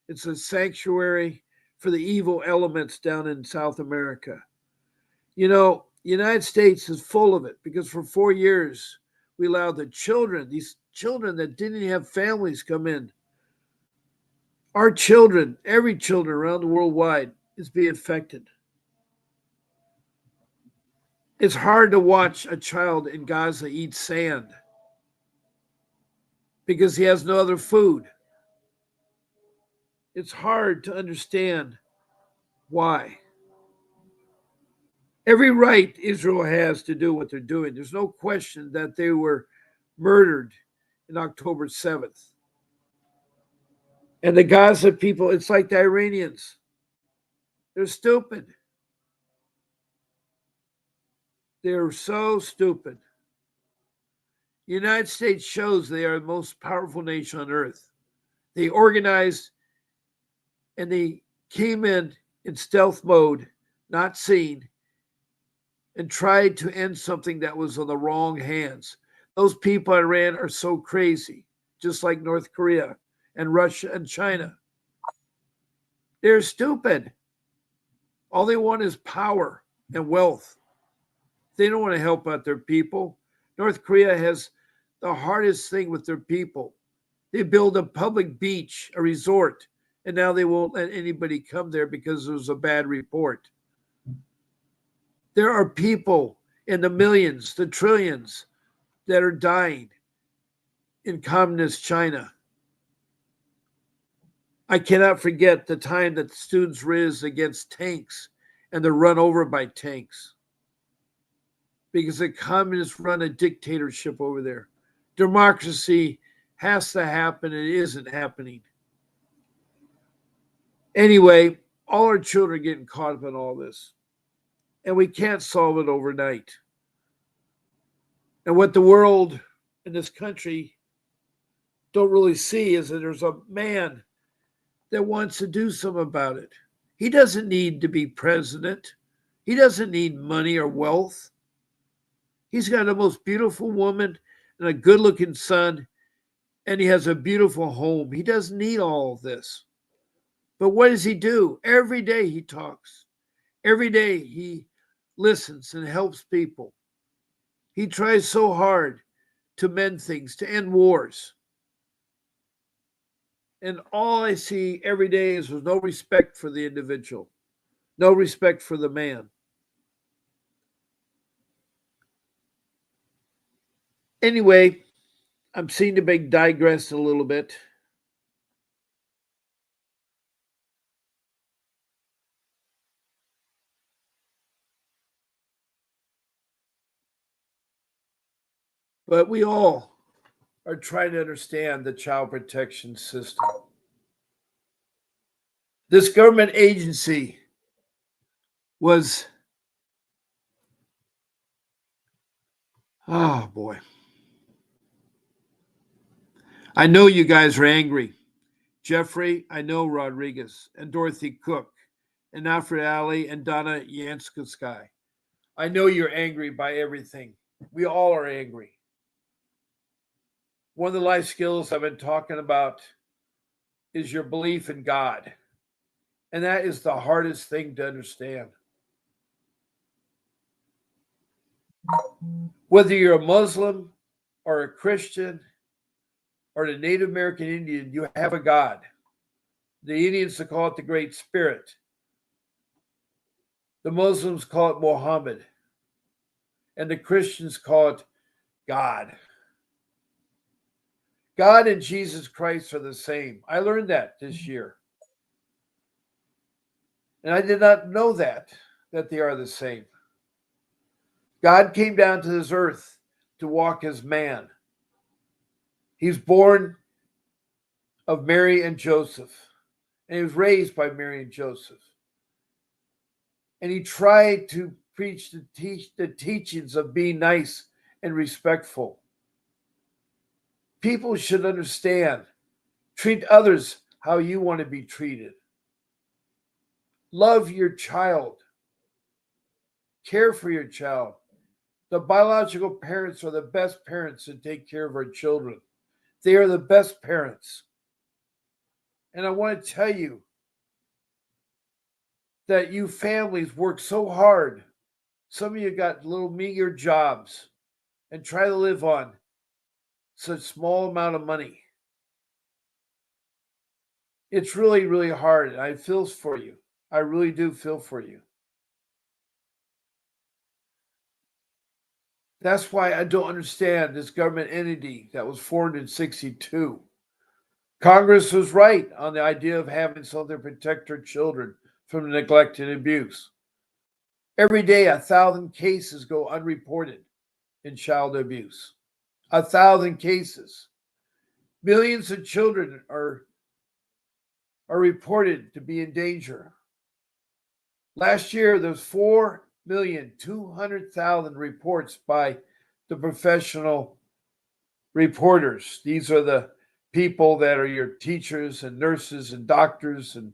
Speaker 1: It's a sanctuary for the evil elements down in South America. The United States is full of it because for 4 years we allowed these children that didn't have families, come in. Our children, every children around the world wide is being affected. It's hard to watch a child in Gaza eat sand because he has no other food. It's hard to understand why. Every right Israel has to do what they're doing. There's no question that they were murdered in October 7th. And the Gaza people, it's like the Iranians. They're stupid. They're so stupid. The United States shows they are the most powerful nation on earth. They organized and they came in stealth mode, not seen, and tried to end something that was on the wrong hands. Those people in Iran are so crazy, just like North Korea and Russia and China. They're stupid. All they want is power and wealth. They don't want to help out their people. North Korea has the hardest thing with their people. They build a public beach, a resort, and now they won't let anybody come there because there's a bad report. There are people in the millions, the trillions that are dying in communist China. I cannot forget the time that students raised against tanks and they're run over by tanks because the communists run a dictatorship over there. Democracy has to happen and it isn't happening. Anyway, all our children are getting caught up in all this. And we can't solve it overnight. And what the world and this country don't really see is that there's a man that wants to do something about it. He doesn't need to be president. He doesn't need money or wealth. He's got the most beautiful woman and a good-looking son, and he has a beautiful home. He doesn't need all of this. But what does he do? Every day he talks. Every day he listens and helps people. He tries so hard to mend things, to end wars. And all I see every day is there's no respect for the individual, no respect for the man. Anyway, I'm seeing to be digress a little bit. But we all are trying to understand the child protection system. This government agency was, oh boy. I know you guys are angry. Jeffrey, I know Rodriguez, and Dorothy Cook, and Alfred Ali and Donna Yanskowski. I know you're angry by everything. We all are angry. One of the life skills I've been talking about is your belief in God. And that is the hardest thing to understand. Whether you're a Muslim or a Christian or a Native American Indian, you have a God. The Indians call it the Great Spirit. The Muslims call it Muhammad. And the Christians call it God. God and Jesus Christ are the same. I learned that this year. And I did not know that they are the same. God came down to this earth to walk as man. He's born of Mary and Joseph, and he was raised by Mary and Joseph. And he tried to preach the teachings of being nice and respectful. People should understand. Treat others how you want to be treated. Love your child. Care for your child. The biological parents are the best parents to take care of our children. They are the best parents. And I want to tell you that you families work so hard. Some of you got little meager jobs and try to live on such small amount of money. It's really, really hard. I feel for you. I really do feel for you. That's why I don't understand this government entity that was formed in 1962. Congress was right on the idea of having something to protect our children from neglect and abuse. Every day, 1,000 cases go unreported in child abuse. 1,000 cases. Millions of children are reported to be in danger. Last year, there was 4,200,000 reports by the professional reporters. These are the people that are your teachers and nurses and doctors and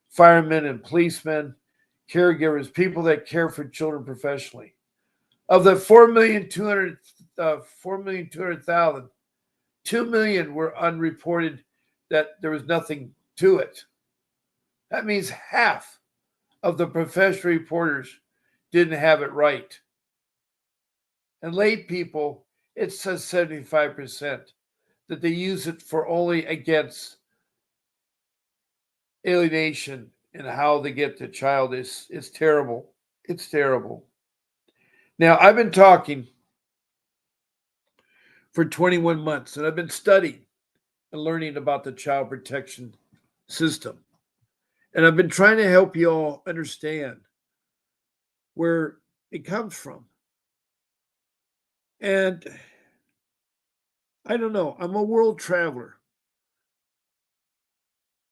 Speaker 1: firemen and policemen, caregivers, people that care for children professionally. Of the 4,200,000, 2 million were unreported, that there was nothing to it. That means half of the professional reporters didn't have it right. And lay people, it says 75%, that they use it for only against alienation and how they get the child is terrible. It's terrible. Now, I've been talking for 21 months, and I've been studying and learning about the child protection system. And I've been trying to help you all understand where it comes from. And I don't know, I'm a world traveler.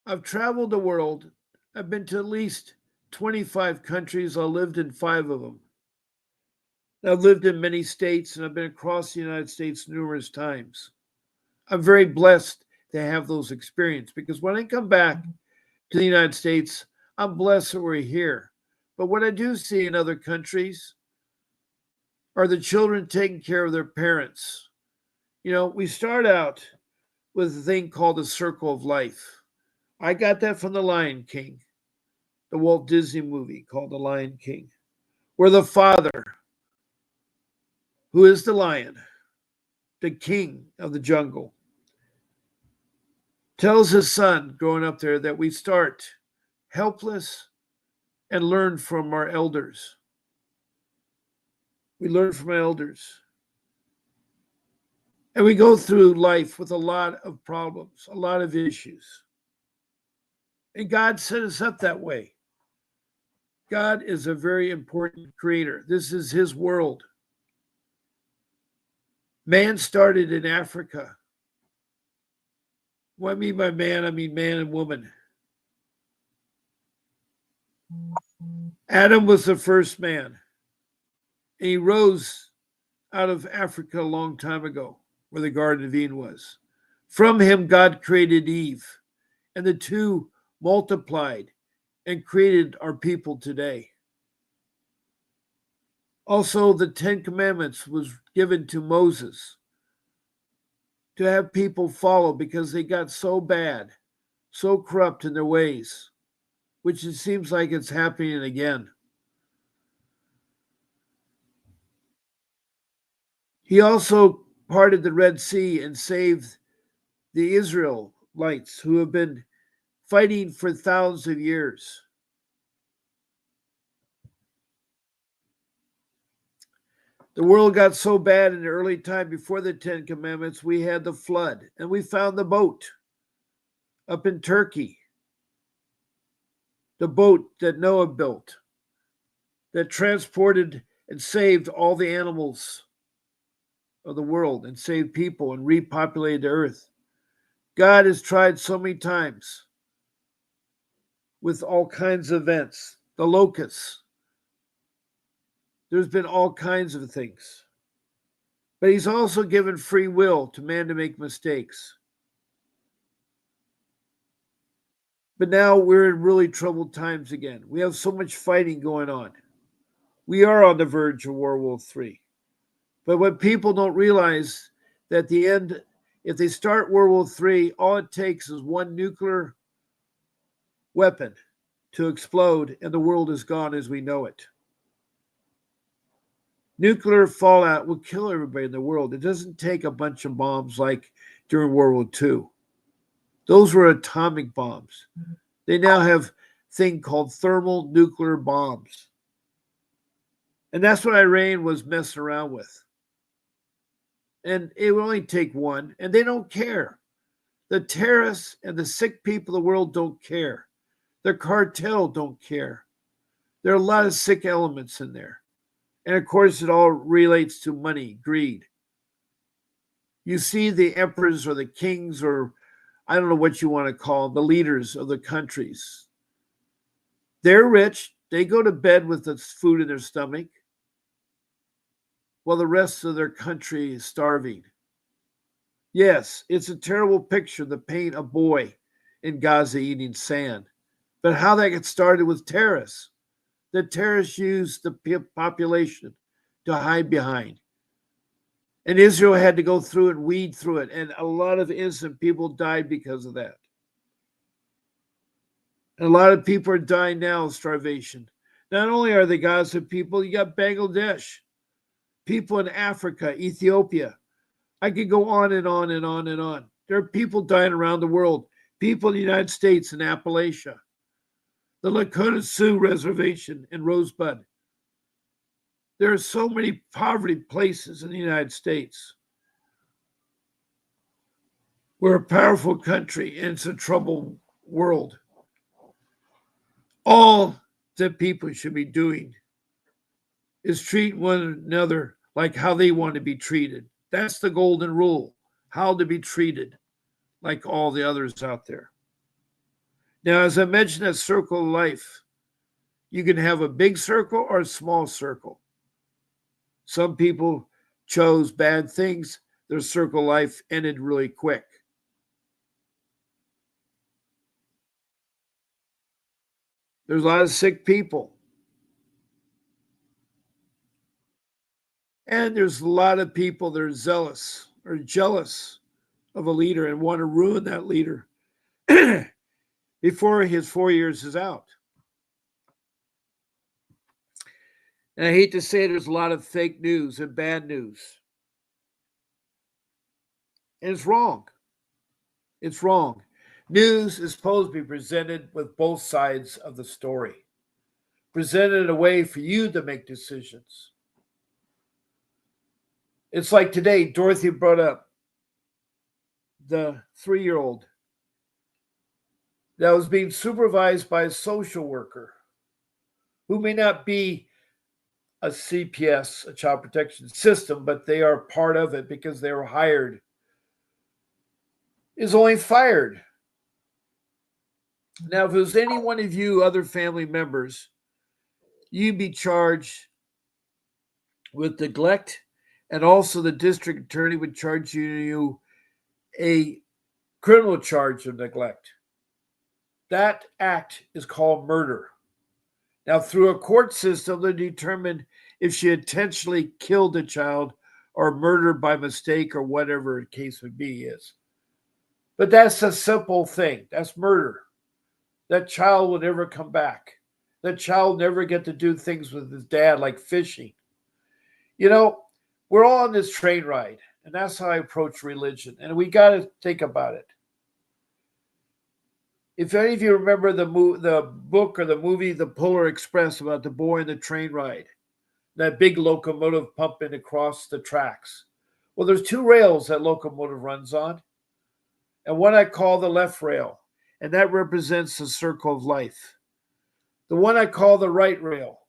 Speaker 1: I've traveled the world. I've been to at least 25 countries. I lived in 5 of them. I've lived in many states, and I've been across the United States numerous times. I'm very blessed to have those experiences, because when I come back to the United States, I'm blessed that we're here. But what I do see in other countries are the children taking care of their parents. You know, we start out with a thing called the circle of life. I got that from The Lion King, the Walt Disney movie called The Lion King, where the father, who is the lion, the king of the jungle, tells his son growing up there that we start helpless and learn from our elders. We learn from our elders. And we go through life with a lot of problems, a lot of issues. And God set us up that way. God is a very important creator. This is his world. Man started in Africa. What I mean by man, I mean man and woman. Adam was the first man. And he rose out of Africa a long time ago, where the Garden of Eden was. From him, God created Eve, and the two multiplied and created our people today. Also, the Ten Commandments was given to Moses to have people follow because they got so bad, so corrupt in their ways, which it seems like it's happening again. He also parted the Red Sea and saved the Israelites who have been fighting for thousands of years. The world got so bad in the early time before the Ten Commandments, we had the flood and we found the boat up in Turkey. The boat that Noah built that transported and saved all the animals of the world and saved people and repopulated the earth. God has tried so many times with all kinds of events, the locusts. There's been all kinds of things. But he's also given free will to man to make mistakes. But now we're in really troubled times again. We have so much fighting going on. We are on the verge of World War III. But what people don't realize that the end, if they start World War III, all it takes is one nuclear weapon to explode and the world is gone as we know it. Nuclear fallout will kill everybody in the world. It doesn't take a bunch of bombs like during World War II. Those were atomic bombs. They now have a thing called thermal nuclear bombs. And that's what Iran was messing around with. And it will only take one, and they don't care. The terrorists and the sick people of the world don't care. The cartel don't care. There are a lot of sick elements in there. And of course, it all relates to money, greed. You see the emperors or the kings, or I don't know what you want to call them, the leaders of the countries. They're rich. They go to bed with the food in their stomach while the rest of their country is starving. Yes, it's a terrible picture to paint a boy in Gaza eating sand. But how that got started with terrorists. The terrorists used the population to hide behind. And Israel had to go through it and weed through it. And a lot of innocent people died because of that. And a lot of people are dying now of starvation. Not only are the Gaza people, you got Bangladesh, people in Africa, Ethiopia. I could go on and on and on and on. There are people dying around the world, people in the United States and Appalachia, the Lakota Sioux Reservation in Rosebud. There are so many poverty places in the United States. We're a powerful country and it's a troubled world. All that people should be doing is treat one another like how they want to be treated. That's the golden rule, how to be treated like all the others out there. Now, as I mentioned, that circle of life, you can have a big circle or a small circle. Some people chose bad things. Their circle of life ended really quick. There's a lot of sick people. And there's a lot of people that are zealous or jealous of a leader and want to ruin that leader before his 4 years is out. And I hate to say there's a lot of fake news and bad news. And it's wrong. It's wrong. News is supposed to be presented with both sides of the story, presented in a way for you to make decisions. It's like today, Dorothy brought up the 3-year-old that was being supervised by a social worker who may not be a CPS, a child protection system, but they are part of it because they were hired, is only fired. Now, if it was any one of you other family members, you'd be charged with neglect, and also the district attorney would charge you a criminal charge of neglect. That act is called murder. Now, through a court system, they determine if she intentionally killed a child or murdered by mistake or whatever the case would be is. But that's a simple thing. That's murder. That child will never come back. That child never get to do things with his dad like fishing. You know, we're all on this train ride, and that's how I approach religion. And we got to think about it. If any of you remember the book or the movie The Polar Express about the boy in the train ride, that big locomotive pumping across the tracks. Well, there's two rails that locomotive runs on, and one I call the left rail, and that represents the circle of life. The one I call the right rail,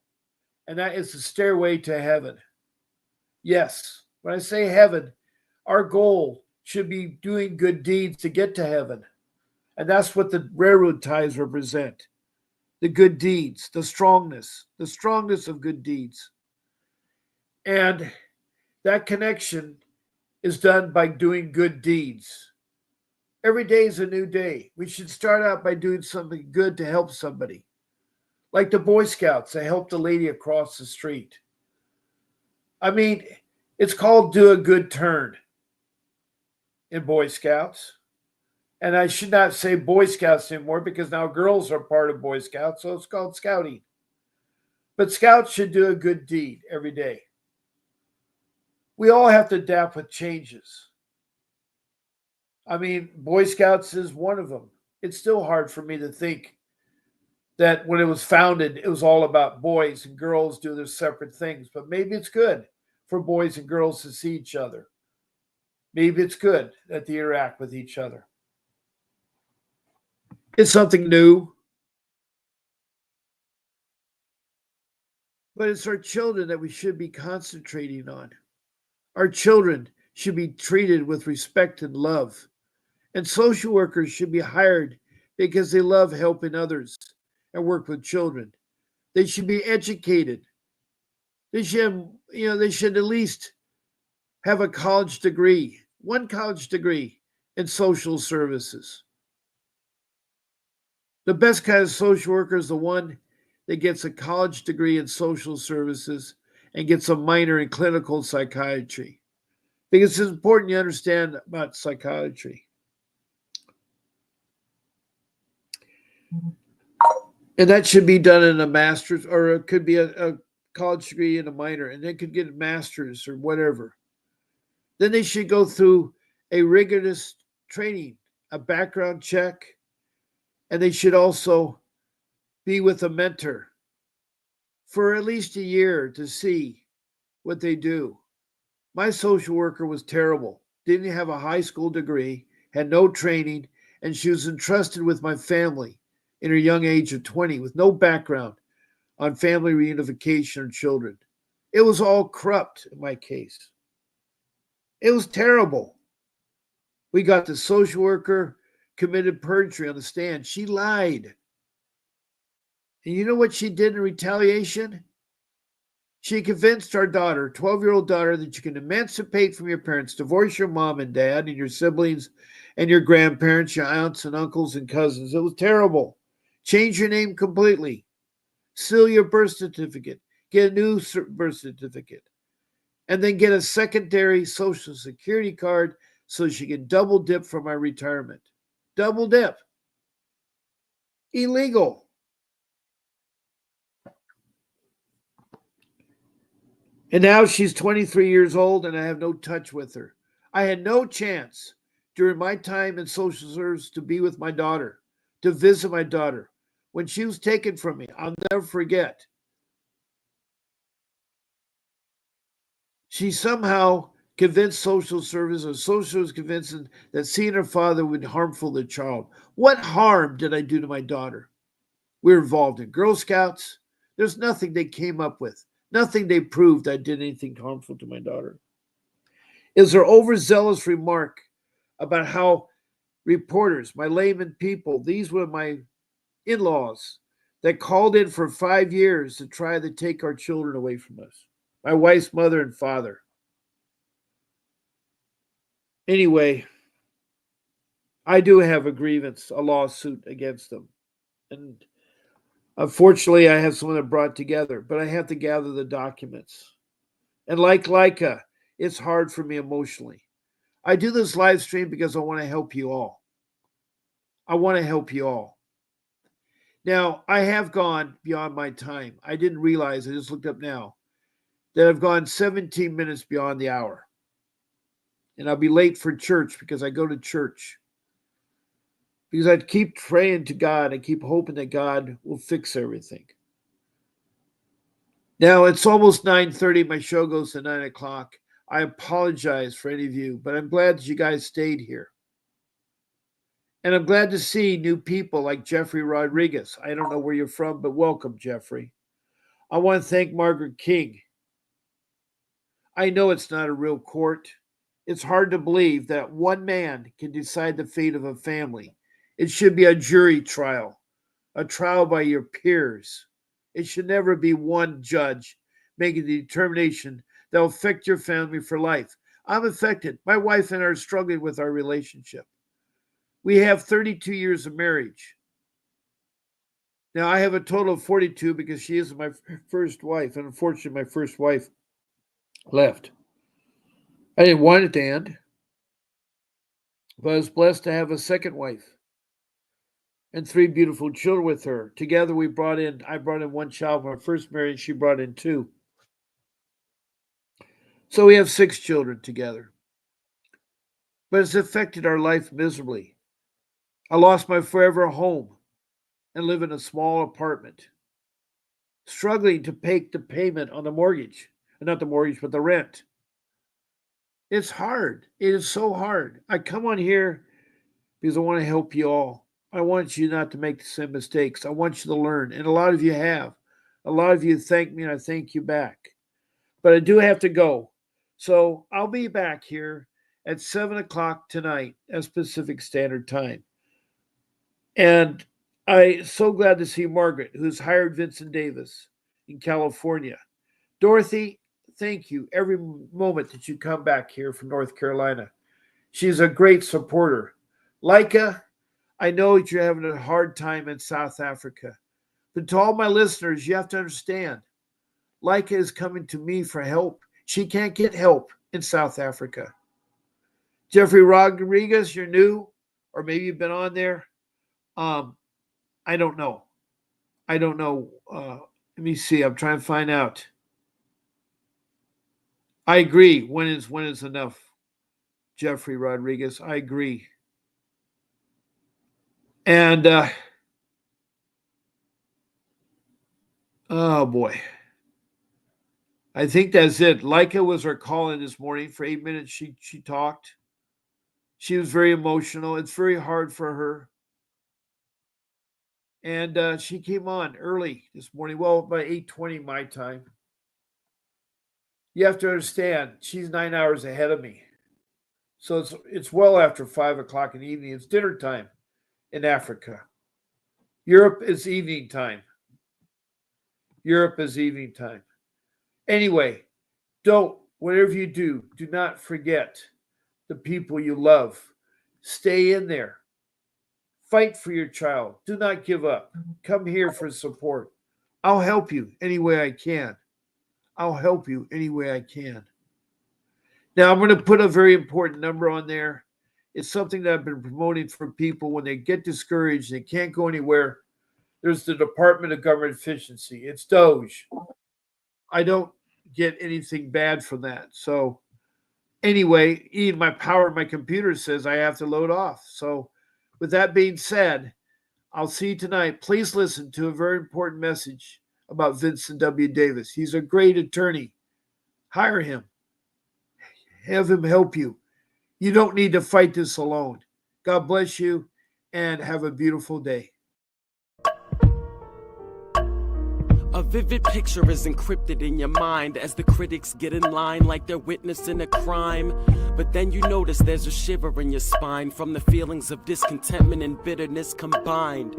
Speaker 1: and that is the stairway to heaven. Yes, when I say heaven, our goal should be doing good deeds to get to heaven. And that's what the railroad ties represent. The good deeds, the strongness of good deeds. And that connection is done by doing good deeds. Every day is a new day. We should start out by doing something good to help somebody. Like the Boy Scouts, they helped a lady across the street. I mean, it's called do a good turn in Boy Scouts. And I should not say Boy Scouts anymore because now girls are part of Boy Scouts, so it's called scouting. But scouts should do a good deed every day. We all have to adapt with changes. I mean, Boy Scouts is one of them. It's still hard for me to think that when it was founded, it was all about boys and girls do their separate things. But maybe it's good for boys and girls to see each other. Maybe it's good that they interact with each other. It's something new, but it's our children that we should be concentrating on. Our children should be treated with respect and love. And social workers should be hired because they love helping others and work with children. They should be educated. They should have, they should at least have a college degree, one college degree in social services. The best kind of social worker is the one that gets a college degree in social services and gets a minor in clinical psychiatry. Because it's important you understand about psychiatry. And that should be done in a master's, or it could be a college degree and a minor, and they could get a master's or whatever. Then they should go through a rigorous training, a background check, and they should also be with a mentor for at least a year to see what they do. My social worker was terrible, didn't have a high school degree, had no training, and she was entrusted with my family in her young age of 20 with no background on family reunification or children. It was all corrupt in my case. It was terrible. We got the social worker committed perjury on the stand. She lied. And you know what she did in retaliation? She convinced our daughter, 12-year-old daughter, that you can emancipate from your parents, divorce your mom and dad and your siblings and your grandparents, your aunts and uncles and cousins. It was terrible. Change your name completely. Seal your birth certificate. Get a new birth certificate. And then get a secondary social security card so she can double dip for my retirement. Double dip. Illegal. And now she's 23 years old and I have no touch with her. I had no chance during my time in social service to be with my daughter, to visit my daughter. When she was taken from me, I'll never forget. She somehow convinced social service, or social was convinced that seeing her father would be harmful to the child. What harm did I do to my daughter? We were involved in Girl Scouts. There's nothing they came up with, nothing they proved I did anything harmful to my daughter. Is their overzealous remark about how reporters, my layman people, these were my in-laws that called in for 5 years to try to take our children away from us. My wife's mother and father. Anyway, I do have a grievance, a lawsuit against them. And Unfortunately, I have someone that brought together, but I have to gather the documents. And like Leica, it's hard for me emotionally. I do this live stream because I want to help you all. I want to help you all. Now, I have gone beyond my time. I didn't realize, I just looked up now, that I've gone 17 minutes beyond the hour. And I'll be late for church because I go to church. Because I keep praying to God. I keep hoping that God will fix everything. Now, it's almost 9:30. My show goes to 9 o'clock. I apologize for any of you, but I'm glad that you guys stayed here. And I'm glad to see new people like Jeffrey Rodriguez. I don't know where you're from, but welcome, Jeffrey. I want to thank Margaret King. I know it's not a real court. It's hard to believe that one man can decide the fate of a family. It should be a jury trial, a trial by your peers. It should never be one judge making the determination that will affect your family for life. I'm affected. My wife and I are struggling with our relationship. We have 32 years of marriage. Now, I have a total of 42 because she is my first wife, and unfortunately, my first wife left. I didn't want it to end, but I was blessed to have a second wife and 3 beautiful children with her. Together, I brought in 1 child from my first marriage, she brought in 2. So we have 6 children together. But it's affected our life miserably. I lost my forever home and live in a small apartment, struggling to pay the payment on the mortgage. Not the mortgage, but the rent. It's hard. It is so hard. I come on here because I want to help you all. I want you not to make the same mistakes. I want you to learn. And a lot of you have. A lot of you thank me, and I thank you back. But I do have to go. So I'll be back here at 7 o'clock tonight at Pacific Standard Time. And I'm so glad to see Margaret, who's hired Vincent Davis in California. Dorothy, thank you every moment that you come back here from North Carolina. She's a great supporter. Leica, I know that you're having a hard time in South Africa. But to all my listeners, you have to understand, Leica is coming to me for help. She can't get help in South Africa. Jeffrey Rodriguez, you're new, or maybe you've been on there. I don't know. Let me see. I'm trying to find out. I agree. When is enough? Jeffrey Rodriguez, I agree. And oh boy. I think that's it. Leica was our call-in this morning. For 8 minutes, she talked. She was very emotional. It's very hard for her. And she came on early this morning. Well, by 8:20 my time. You have to understand, she's 9 hours ahead of me. So it's well after 5 o'clock in the evening. It's dinner time in Africa. Europe is evening time. Anyway, whatever you do not forget the people you love. Stay in there. Fight for your child. Do not give up. Come here for support. I'll help you any way I can. Now, I'm going to put a very important number on there. It's something that I've been promoting for people when they get discouraged, they can't go anywhere. There's the Department of Government Efficiency. It's Doge. I don't get anything bad from that. So anyway, even my computer says I have to load off. So with that being said, I'll see you tonight. Please listen to a very important message about Vincent W. Davis. He's a great attorney. Hire him. Have him help you. You don't need to fight this alone. God bless you and have a beautiful day.
Speaker 3: A vivid picture is encrypted in your mind as the critics get in line like they're witnessing a crime. But But then you notice there's a shiver in your spine from the feelings of discontentment and bitterness combined.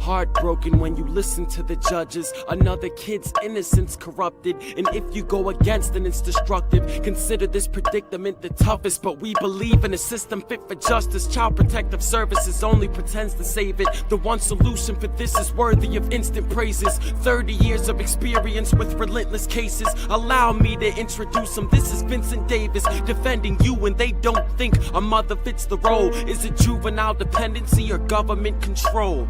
Speaker 3: Heartbroken when you listen to the judges, another kid's innocence corrupted, and if you go against then it's destructive. Consider this predicament the toughest, but we believe in a system fit for justice. Child Protective Services only pretends to save it. The one solution for this is worthy of instant praises. 30 years of experience with relentless cases. Allow me to introduce them. This is Vincent Davis, defending you when they don't think a mother fits the role. Is it juvenile dependency or government control?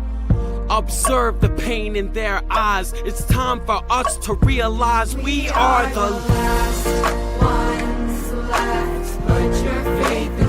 Speaker 3: Observe the pain in their eyes. It's time for us to realize we are the
Speaker 4: last ones left. Put your faith